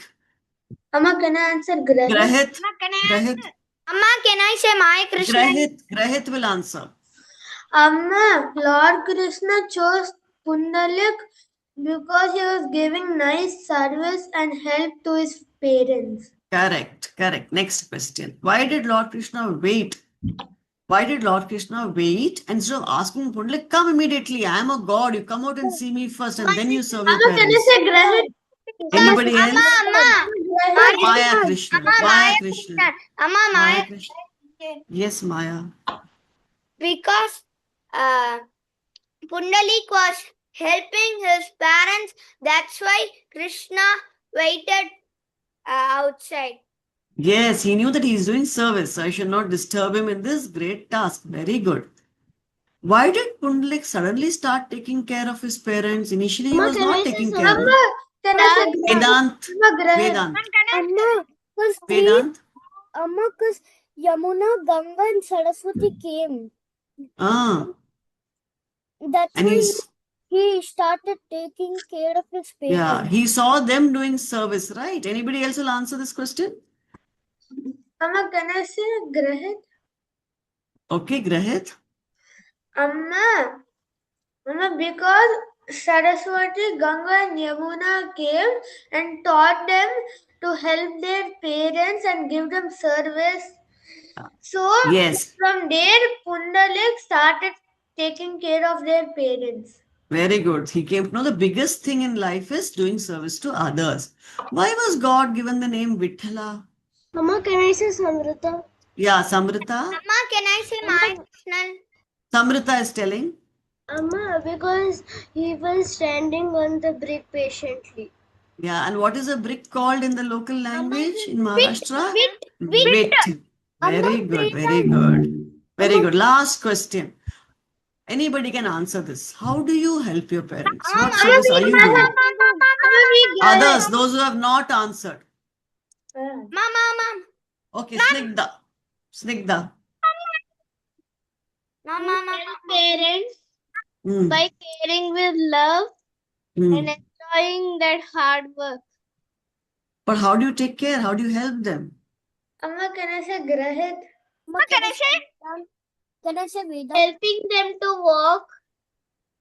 Amma, can I answer Grahit? Grahit. Amma, can I say my Krishna? Grahit will answer. Amma, Lord Krishna chose Pundalik because he was giving nice service and help to his parents. Correct, correct. Next question. Why did Lord Krishna wait? Why did Lord Krishna wait instead of asking Pundalik, come immediately, I am a god, you come out and see me first and then you serve your Amma, can I parents? say Grahit? Anybody else? Amma. Maya Krishna. Amma, Maya Maya Krishna. Krishna. Amma, Maya Maya. Krishna. Yes, Maya. Because Pundalik was helping his parents. That's why Krishna waited outside. Yes, he knew that he is doing service, so I should not disturb him in this great task. Very good. Why did Pundalik suddenly start taking care of his parents? Initially, he was not taking care of them. Can I say Vedant. Grahit? Vedant. Amma, Vedant. because Yamuna, Ganga, and Saraswati came. Ah. That's And why he started taking care of his parents. yeah, he saw them doing service, right? Anybody else will answer this question? Amma, can I say Grahit? Okay, Grahit. Amma, because Saraswati, Ganga and Yamuna came and taught them to help their parents and give them service. So Yes. from there, Pundalik started taking care of their parents. Very good. He came to know the biggest thing in life is doing service to others. Why was God given the name Vithala? Mama, can I say Samrita? Yeah, Samrita. Amma, can I say Maya Krishna? Samrita is telling. Amma, because he was standing on the brick patiently. Yeah, and what is a brick called in the local language in Maharashtra? Vit. Very good, very good. Very good. Last question. Anybody can answer this. How do you help your parents? What service are you doing? Others, those who have not answered. Mama. Okay, Snigdha. Snigdha. Mama. Parents Hmm. by caring with love Hmm. and enjoying that hard work. But how do you take care? How do you help them? Amma, can I say Grahit? Can I say? Can I say Veda? Helping them to walk.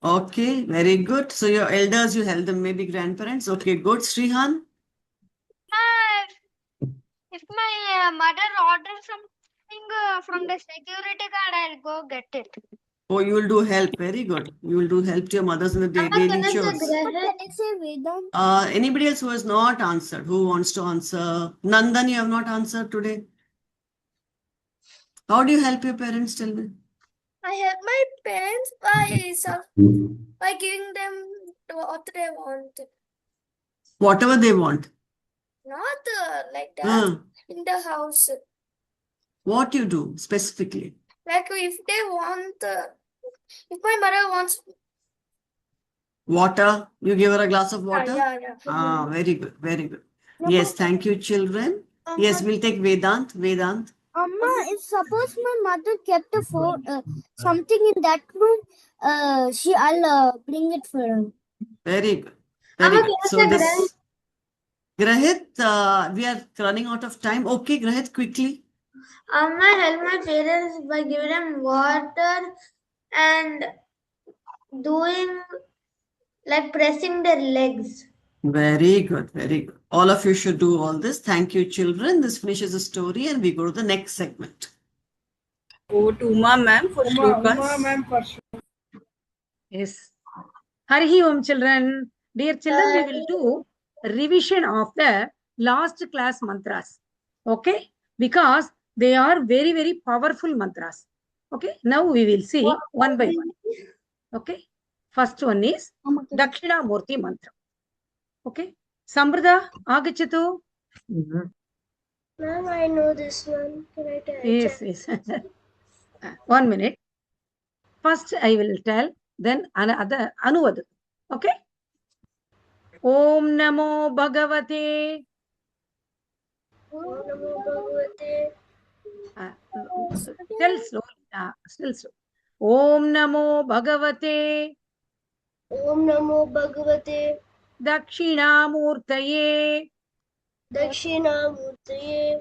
Okay, very good. So your elders, you help them, maybe grandparents. Okay, good. Srihan? If my mother orders something from the security guard, I'll go get it. Oh, you will do help. Very good. You will do help to your mothers in the daily chores. Can I say Veda? Anybody else who has not answered? Who wants to answer? Nandan, you have not answered today. How do you help your parents? Tell me. I help my parents by giving them what they want. Whatever they want. Not like that in the house. What you do specifically? Like if they want, if my mother wants Water. You give her a glass of water? yeah. Very good. Very good. Yes, thank you, children. Yes, we'll take Vedant. Vedant. Amma, if suppose my mother kept a phone, something in that room, I'll bring it for her. Very good. Very good. So this, Grahit, we are running out of time. Okay, Grahit, quickly. Amma, help my parents by giving them water and doing like pressing their legs. Very good. Very good. All of you should do all this. Thank you, children. This finishes the story and we go to the next segment. Over to Uma ma'am for shlokas. Uma ma'am for shlokas. Yes. Harihi Om, children. Dear children, we will do revision of the last class mantras. Okay? Because they are very, very powerful mantras. Okay? Now we will see one by one. Okay? First one is Dakshina Murti mantra. Okay? Samrida, agachatu. Ma'am, I know this one. Can I tell? Yes. 1 minute. First I will tell, then another Anuvad. Okay? Om Namo Bhagavate. Om Namo Bhagavate. Still slow. Still slow. Om Namo Bhagavate. Om Namo Bhagavate. Dakshinamurtaye. Dakshinamurtaye.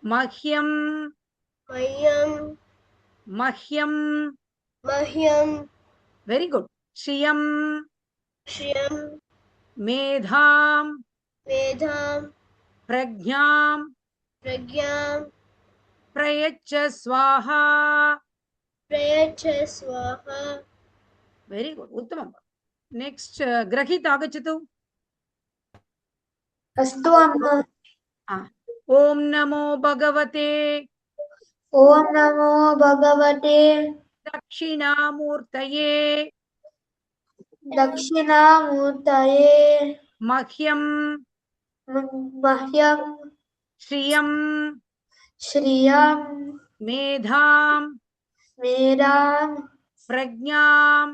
Mahyam. Mahyam. Mahyam. Mahyam. Very good. Shriyam. श्रियं मेधां मेधां प्रज्ञां प्रज्ञां प्रयच्छ स्वाहा. प्रयच्छ स्वाहा. Very good, उत्तमम्. Next ग्रहीत आगच्छतु. अस्तु अम्मा. ओम नमो भगवते ओम नमो भगवते दक्षिणामूर्तये दक्षिणामूर्तये मह्यं मह्यं श्रियं श्रियं मेधां मेधां प्रज्ञां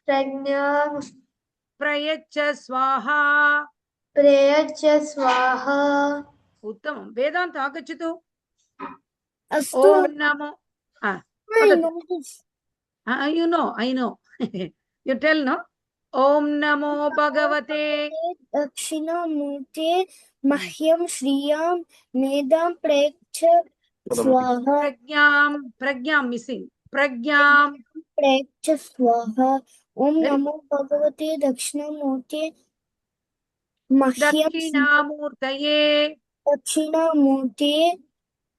प्रज्ञां प्रयच्छ स्वाहा. प्रयच्छ स्वाहा. उत्तमं. वेदान्त आगच्छतु. अस्तु. ओम नमो you know, I know. You tell, no? Om namo bhagavate दक्षिणामूर्ते मह्यं श्रियं मेधां प्रयच्छ स्वाहा. प्रज्ञां missing. प्रज्ञां प्रयच्छ स्वाहा. ओम नमो भगवते दक्षिणामूर्ते मह्यं दक्षिणामूर्ते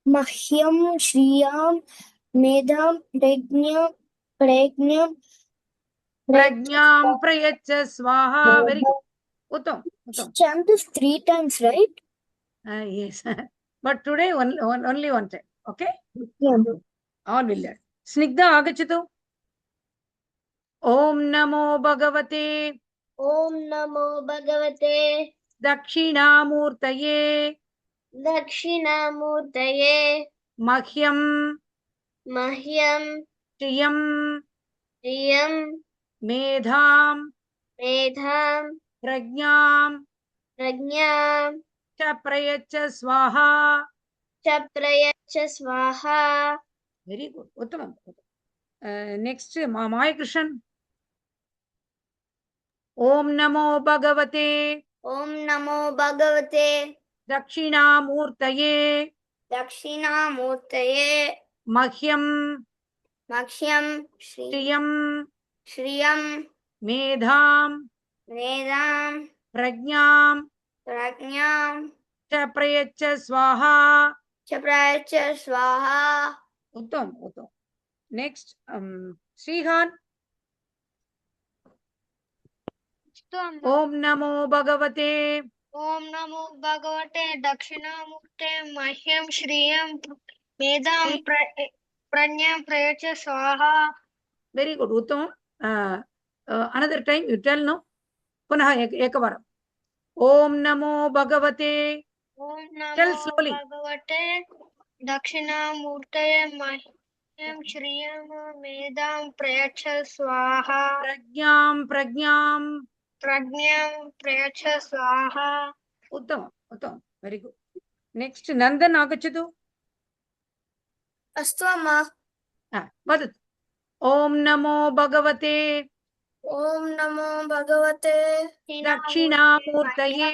मह्यं श्रियं मेधां प्रज्ञां प्रयच्छ स्वाहा. Very good. Uttam. Chant this 3 times, right? Yes. But today only one time. Okay? Yeah. All will learn. Snigdha agachatu. Om namo bhagavate ओम नमो भगवते दक्षिणामूर्तये दक्षिणामूर्तये मह्यं मह्यं श्रियं श्रियं मेधां मेधां प्रज्ञां प्रज्ञां च प्रयच्छ स्वाहा. च प्रयच्छ स्वाहा. Very good. Uttamam. Next, Maya Krishan. Om namo bhagavate ओम नमो भगवते दक्षिणामूर्तये दक्षिणामूर्तये मह्यं मह्यं श्रियं श्रियं मेधां मेधां प्रज्ञां प्रज्ञां च प्रयच्छ स्वाहा. च प्रयच्छ स्वाहा. उत्तम. Next, Srihan. Om namo bhagavate ओम नमो भगवते दक्षिणामूर्ते मह्यं श्रियं मेधां प्रज्ञां प्रयच्छ स्वाहा. Very good. Uttamam. Another time you tell, no? Punah ekavaram. Om namo bhagavate. Om Tell NaMo slowly. भगवते दक्षिणामूर्ते मह्यं श्रियं मेधां प्रयच्छ स्वाहा. प्रज्ञां प्रयच्छ स्वाहा. उत्तमं. Very good. Next, Nandan agachatu. अस्तु अम्मा. वदतु. ओम नमो भगवते ओम नमो भगवते दक्षिणामूर्तये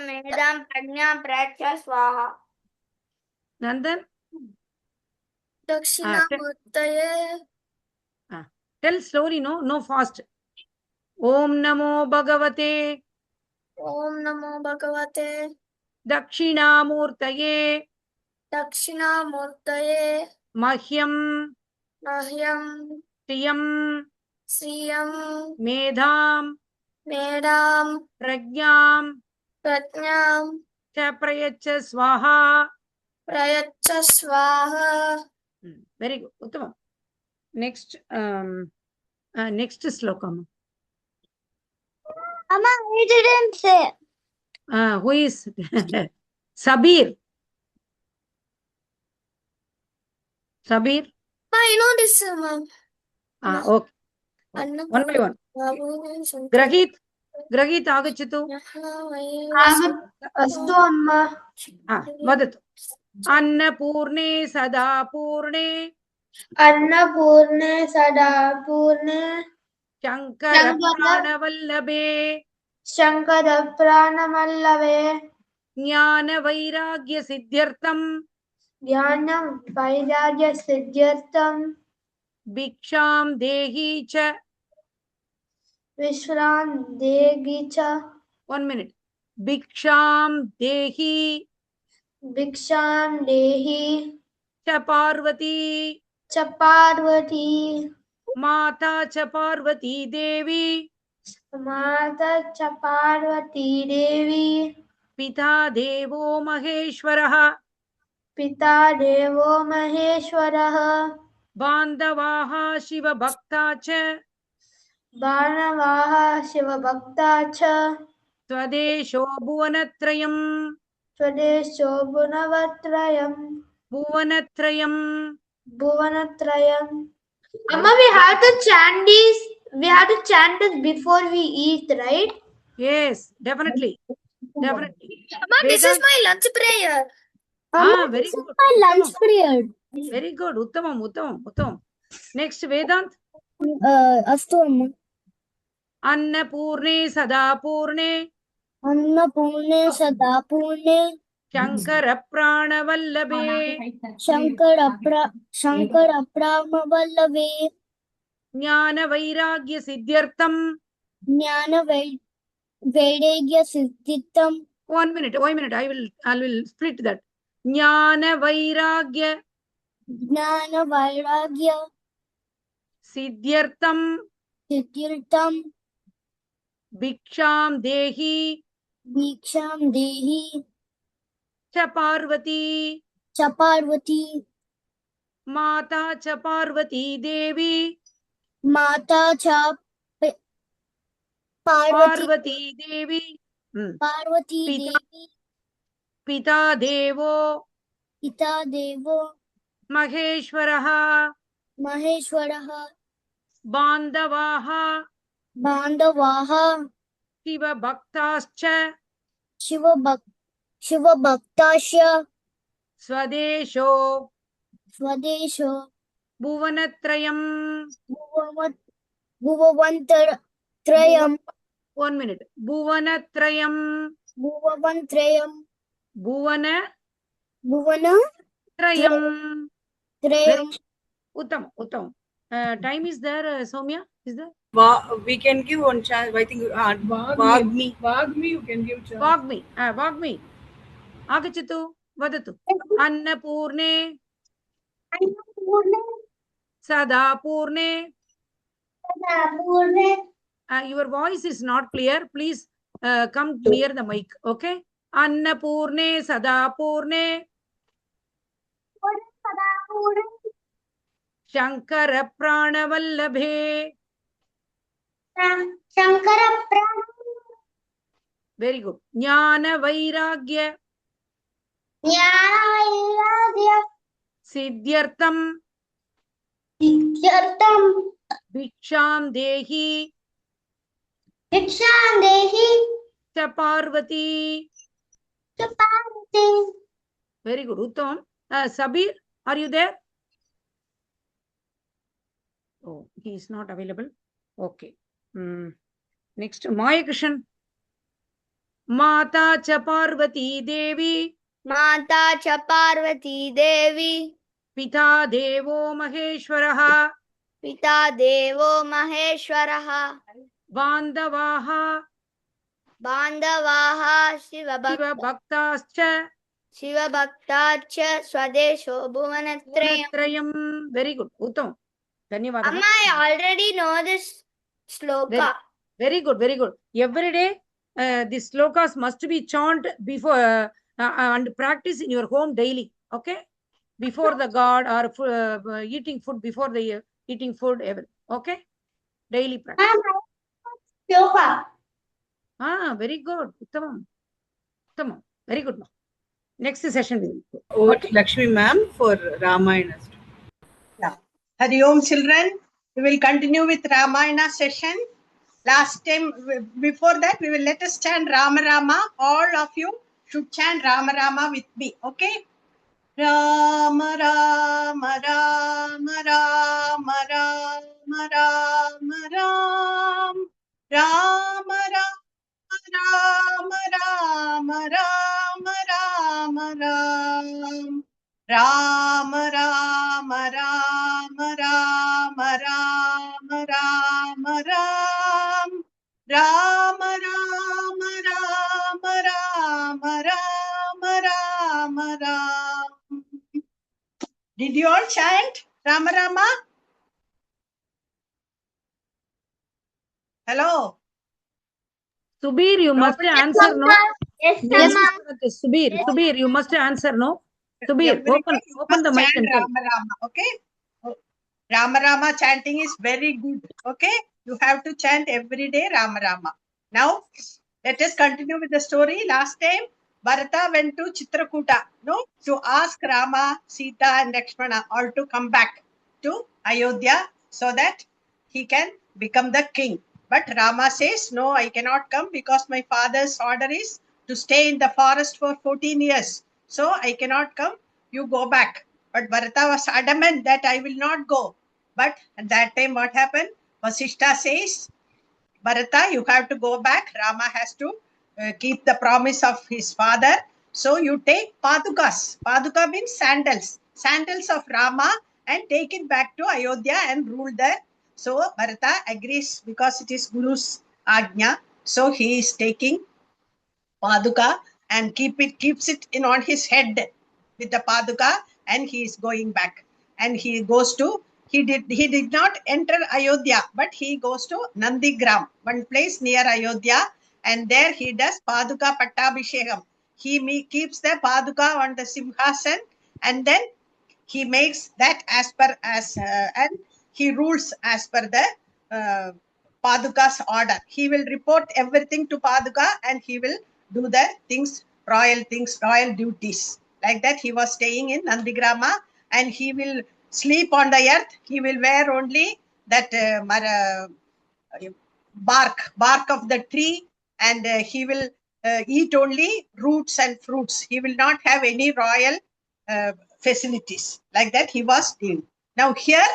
मेधां प्रज्ञां प्रयच्छ स्वाहा. नंदन दक्षिणामूर्तये. Tell slowly, no fast. ओम नमो भगवते ओम नमो भगवते दक्षिणामूर्तये मह्यं श्रियं मेधां प्रज्ञां च प्रयच्छ स्वाहा. Very good. Uttamam. Next, next slokam. Amma, I didn't say. Who is Sabir? Sabir? I know this, ma'am. Okay. One by one. Grahit agachatu. अस्तु अम्मा. वदतु. अन्नपूर्णे सदा पूर्णे अन्नपूर्णे सदा पूर्णे शङ्करप्राणवल्लभे शङ्करप्राणवल्लभे ज्ञानवैराग्यसिद्ध्यर्थं ज्ञानवैराग्यसिद्ध्यर्थं भिक्षां देहि च Vishram Dehi cha. 1 minute. Bhiksham Dehi. Bhiksham Dehi. Cha Parvati. Cha Parvati. Mata cha Parvati Devi. Mata cha Parvati Devi. Pita Devo Maheshwaraha. Pita Devo Maheshwaraha. Bandavaha Shiva Bhakta cha. Banavaha Shiva Bhakta cha. Swadesho Bhuvanatrayam. Swadesho Bhuvanatrayam. Bhuvanatrayam. Bhuvanatrayam. Amma, we have to chant this. We have to chant this before we eat, right? Yes, definitely. Definitely. Amma, this is my lunch prayer. Very this good. is my lunch Uttamam. period. Very good. Uttamam. Next, Vedant. Astu amma. Annapurne Sadapurne. Annapurne Sadapurne. Shankara Pranavallabe. Shankara Pramavallave. Jnana Vairagya Siddhyartham. Jnana Vairagya Siddhitam. 1 minute. I will split that. Jnana Vairagya. Jnana Vairagya. Siddhyartham. Bhiksham Dehi. Cha Parvati. Mata cha Parvati Devi. Mata cha Parvati Devi. Parvati Devi. Pita Devo. Maheshwaraha. Bandavaha. Shiva Bhaktascha. Shiva Bhaktasya. Swadesho. Bhuvanatrayam. Bhuvavantrayam. 1 minute. Bhuvanatrayam. Trayam. Uttam. Time is there, Soumya? Is there? We can give one chance. I think Vagmi. Vagmi, you can give chance. Vagmi. Agachatu. Vadatu. Annapurne. Sadapurne. Your voice is not clear. Please come near the mic. Okay. Annapurne Sadapurne. Shankara Pranavallabhe. Very good. Jnana Vairagya. Siddhyartham. Bhiksham Dehi. Cha Parvati. Very good. Uttam. Sabir, are you there? Oh, he is not available. Okay. Next, Maya Krishan. Mata cha Parvati Devi. Mata cha Parvati Devi. Pita Devo Maheshwaraha. Pita Devo Maheshwaraha. Bandavaha. Shiva Bhaktascha. Swadesho Bhuvanatrayam. Very good. Uttam. Dhanyavadaha. Amma, I already know this sloka. Very good. Every day, these slokas must be chanted before and practice in your home daily. Okay? Before the God or eating food, before the eating food, ever. Okay? Daily practice. Very good. Uttamam. Very good. Next session we will go. Over to Lakshmi ma'am for Ramayana. Yeah. Hari Om children. We will continue with Ramayana session. Last time, before that, we will let us chant Rama Rama. All of you should chant Rama Rama with me. Okay? Rama Rama Rama Rama Rama Rama Ram. Rama Rama Rama Rama Rama Ram. Rama Rama Rama Rama Rama Rama Ram. Did you all chant Rama Rama? Hello. Subir, you must answer no. Yes, Yes, Amma. Subir, you must answer no. Subir, Everybody open the must mic chant and tell. Rama Rama. Okay. Rama Rama chanting is very good. Okay. You have to chant every day Rama Rama. Now, let us continue with the story. Last time, Bharata went to Chitrakuta, no, to ask Rama, Sita, and Lakshmana all to come back to Ayodhya so that he can become the king. But Rama says, no, I cannot come because my father's order is to stay in the forest for 14 years. So I cannot come. You go back. But Bharata was adamant that I will not go. But at that time, what happened? Vasishta says, Bharata, you have to go back. Rama has to keep the promise of his father. So you take padukas. Paduka means sandals. Sandals of Rama and take it back to Ayodhya and rule there. So Bharata agrees because it is Guru's ajna. So he is taking paduka and keeps it in on his head with the paduka, and he is going back. And he goes to, he did not enter Ayodhya, but he goes to Nandigram, one place near Ayodhya, and there he does paduka pattabhishekam. He keeps the paduka on the simhasan, and then he makes that and he rules as per the Paduka's order. He will report everything to Paduka and he will do the royal duties. Like that, he was staying in Nandigrama and he will sleep on the earth. He will wear only that bark of the tree, and he will eat only roots and fruits. He will not have any royal facilities. Like that, he was doing. Now here,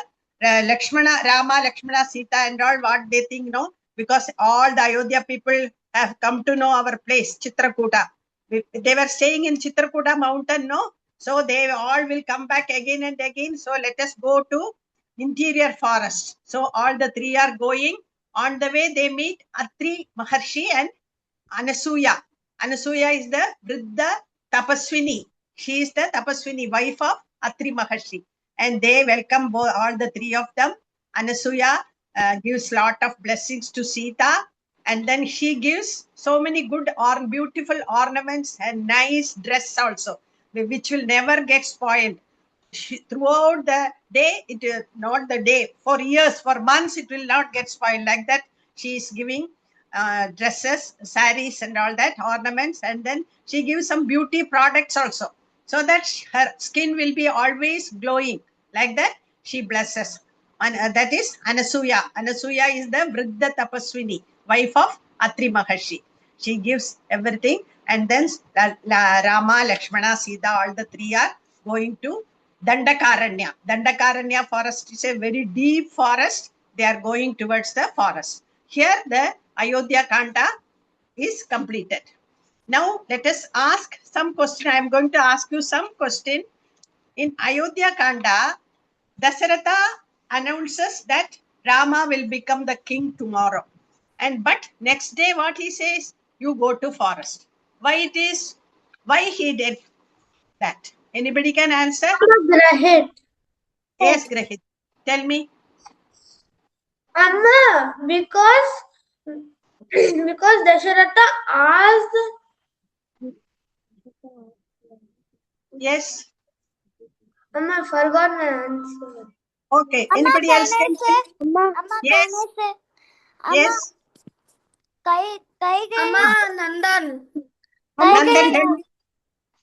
Rama, Lakshmana, Sita, and all, what they think, no, because all the Ayodhya people have come to know our place, Chitrakuta. They were staying in Chitrakuta mountain, no? So they all will come back again and again. So let us go to interior forest. So all the three are going. On the way, they meet Atri Maharshi and Anasuya. Anasuya is the Vriddha Tapaswini. She is the Tapaswini, wife of Atri Maharshi. And they welcome all the three of them. Anasuya gives lot of blessings to Sita. And then she gives so many good or beautiful ornaments and nice dress also, which will never get spoiled. Throughout the day, not the day, for years, for months, it will not get spoiled. Like that, she is giving dresses, saris, and all that, ornaments, and then she gives some beauty products also, so that her skin will be always glowing. Like that, she blesses. And that is Anasuya. Anasuya is the Vriddha Tapaswini, wife of Atri Maharshi. She gives everything, and then Rama, Lakshmana, Sita, all the three are going to Dandakaranya. Dandakaranya forest is a very deep forest. They are going towards the forest. Here the Ayodhya Kanda is completed. Now let us ask some question. I am going to ask you some question. In Ayodhya Kanda, Dasaratha announces that Rama will become the king tomorrow. But next day what he says, you go to forest. Why he did that? Anybody can answer? Grahit. Yes, Grahit. Tell me. Amma, because Dasharatha asked. Yes. Amma, I forgot my answer. Okay. Anybody else can say? Yes. Yes. Amma, Nandan.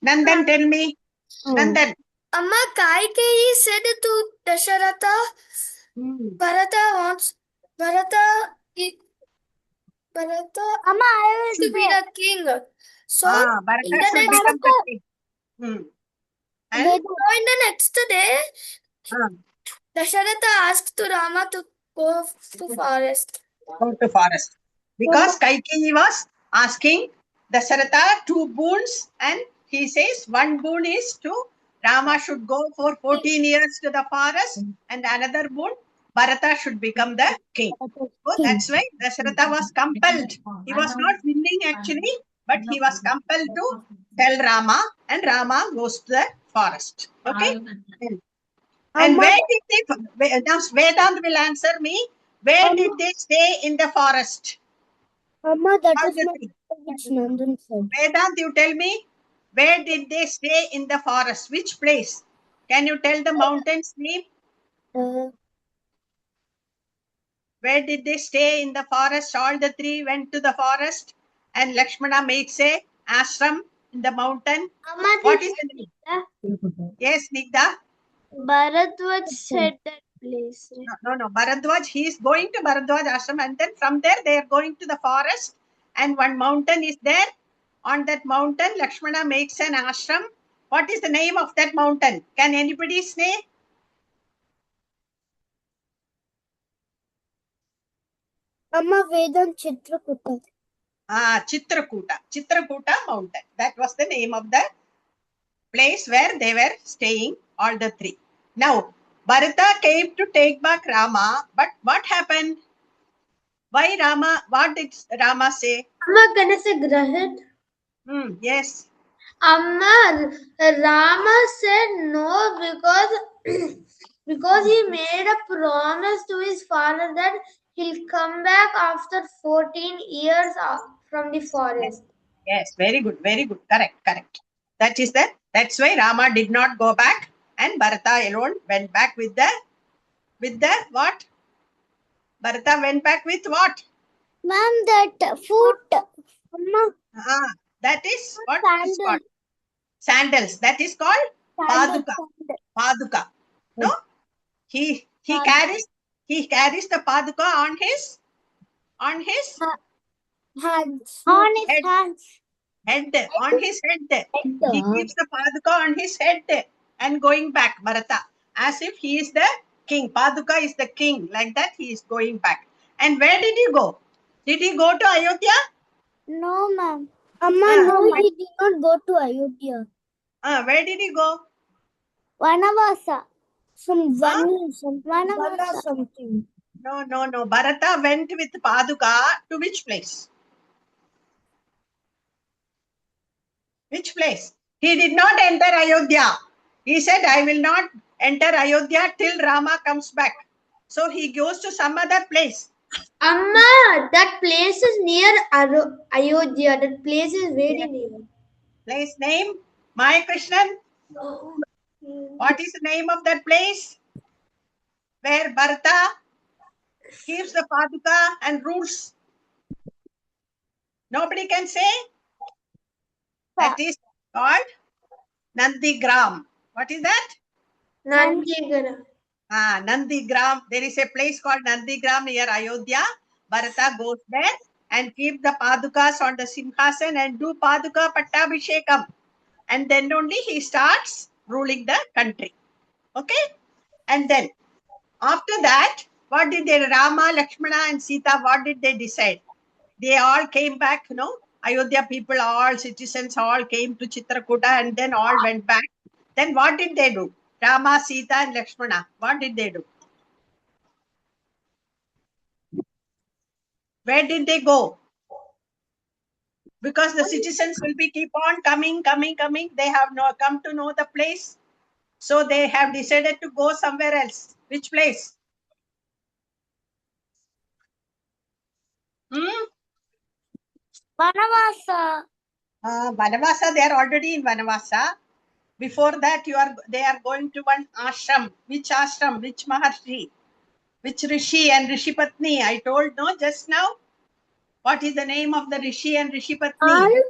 Nandan, tell me. Nandan. Amma, Kaikeyi said to Dasharatha, Bharata to be the king. So in the next day, Dasharatha asked to Rama to go to forest. Go to forest. Because Kaikeyi was asking Dasaratha 2 boons, and he says 1 boon is to Rama should go for 14 years to the forest, and another boon, Bharata should become the king. So that's why Dasaratha was compelled. He was not willing actually, but he was compelled to tell Rama, and Rama goes to the forest. Okay. And where did they, now Vedant will answer me, where did they stay in the forest? Amma, that All is the not three. which Nandan said. Vedant, you tell me, where did they stay in the forest? Which place? Can you tell the mountain's name? Where did they stay in the forest? All the three went to the forest, and Lakshmana makes a ashram in the mountain. What is the name? Yes, Nigda. Bharadwaj said that place. Right? No. Bharadwaj, he is going to Bharadwaj ashram, and then from there they are going to the forest, and one mountain is there. On that mountain, Lakshmana makes an ashram. What is the name of that mountain? Can anybody say? Amma, Vedant Chitrakuta. Chitrakuta. Chitrakuta mountain. That was the name of the place where they were staying, all the three. Now, Bharata came to take back Rama, but what happened? Why Rama? What did Rama say? Amma, can I say Grahit? Yes. Amma, Rama said no because he made a promise to his father that he'll come back after 14 years from the forest. Yes, very good, very good. Correct. That's why Rama did not go back, and Bharata alone went back with the what? Bharata went back with what? Ma'am, that foot. Amma. That is what is called? Sandals. That is called Paduka. Paduka. No? He carries the Paduka on his hands. On his hands. Head. On his head. He keeps the Paduka on his head and going back, Bharata, as if he is the king. Paduka is the king. Like that, he is going back. And where did he go? Did he go to Ayodhya? No, ma'am. Amma, no, he did not go to Ayodhya. Where did he go? Vanavasa. Vanavasa something. No. Bharata went with Paduka to which place? Which place? He did not enter Ayodhya. He said, I will not enter Ayodhya till Rama comes back. So he goes to some other place. Amma, that place is near Ayodhya. That place is very near. Place name? Maya Krishnan? What is the name of that place? Where Bharata keeps the Paduka and rules. Nobody can say? That is called Nandigram. What is that? Nandigram. Nandigram. There is a place called Nandigram near Ayodhya. Bharata goes there and keep the Padukas on the Simhasan and do Paduka Pattabhishekam. And then only he starts ruling the country. Okay? And then after that, what did they, Rama, Lakshmana and Sita, what did they decide? They all came back, Ayodhya people, all citizens, all came to Chitrakuta and then all went back. Then what did they do? Rama, Sita and Lakshmana, what did they do? Where did they go? Because the citizens will be keep on coming. They have come to know the place. So they have decided to go somewhere else. Which place? Vanavasa. Vanavasa, they are already in Vanavasa. Before that, they are going to one ashram. Which ashram? Which Maharshi? Which Rishi and Rishi Patni? I told just now. What is the name of the Rishi and Rishi Patni?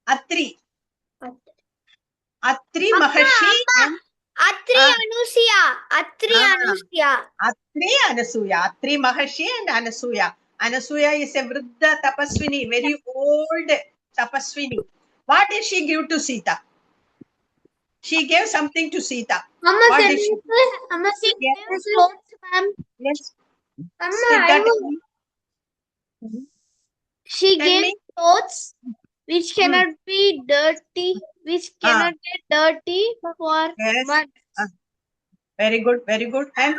Atri. Atri Maharshi and Atri Anusuya. Atri Maharshi and Anasuya. Anasuya is a Vriddha Tapaswini, very old Tapaswini. What did she give to Sita? She gave something to Sita. Amma, she gave clothes, ma'am. Yes. She gave clothes which cannot be dirty, which cannot get dirty for months. Very good. And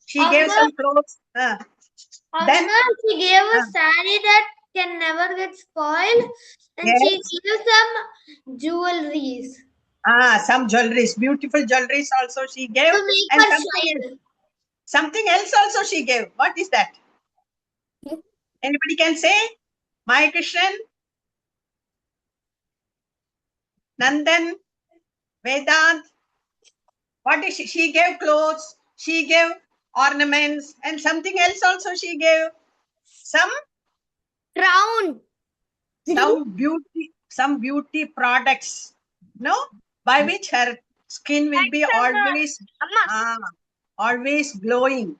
she gave some clothes. Then she gave a saree that can never get spoiled, And she Yes. gave some jewelries Some jewelries, beautiful jewelries also she gave, to make and her something shine. something else also she gave. What is that? Anybody can say? Maya Krishnan, Nandan, Vedant. What is she? She gave clothes, she gave ornaments, and something else also she gave. Some Crown. some beauty products, no, by which her skin will be always always glowing.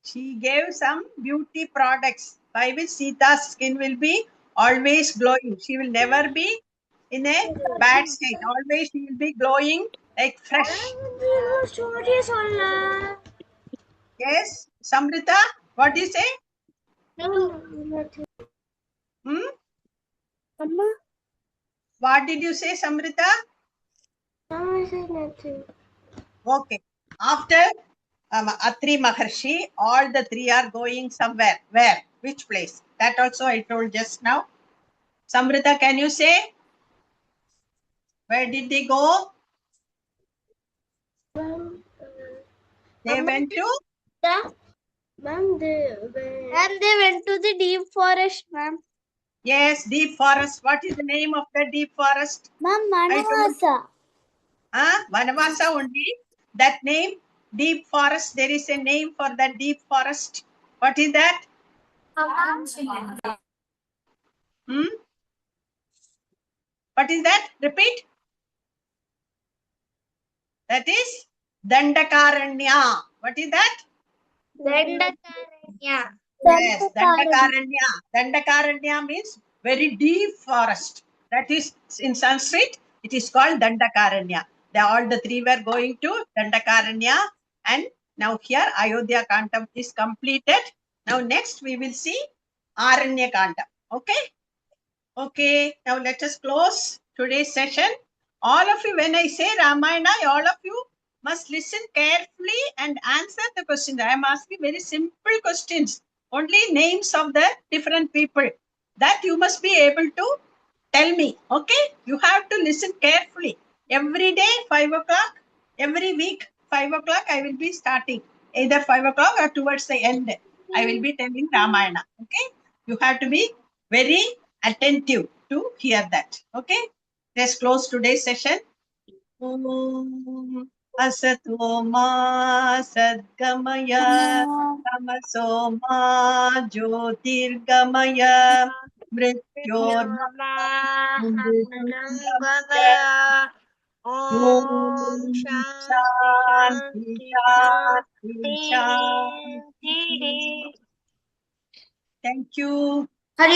She gave some beauty products by which Sita's skin will be always glowing. She will never be in a bad state. Always she will be glowing like fresh. Yes, Samrita, what do you say? Amma? What did you say, Samrita? I said nothing. Okay. After Atri Maharshi, all the three are going somewhere. Where? Which place? That also I told just now. Samrita, can you say? Where did they go? They went to? Ma'am, they went to the deep forest, ma'am. Yes, deep forest. What is the name of the deep forest? Ma'am, I told. Vanavasa. Vanavasa only. That name, deep forest. There is a name for that deep forest. What is that? What is that? Repeat. That is Dandakaranya. What is that? Dandakaranya. Yes, Dandakaranya. Dandakaranya means very deep forest. That is in Sanskrit, it is called Dandakaranya. All the three were going to Dandakaranya, and now here Ayodhya Kanda is completed. Now next we will see Aranya Kanda. Okay? Okay, now let us close today's session. All of you, when I say Ramayana, all of you must listen carefully and answer the questions. I am asking very simple questions. Only names of the different people. That you must be able to tell me. Okay? You have to listen carefully. Every day, 5 o'clock. Every week, 5 o'clock, I will be starting. Either 5 o'clock or towards the end. I will be telling Ramayana. Okay? You have to be very attentive to hear that. Okay? Let's close today's session. Om Asato Ma Sadgamaya Tamaso Ma Jyotirgamaya Mrityorma Om Shanti Shanti Shanti. Thank you.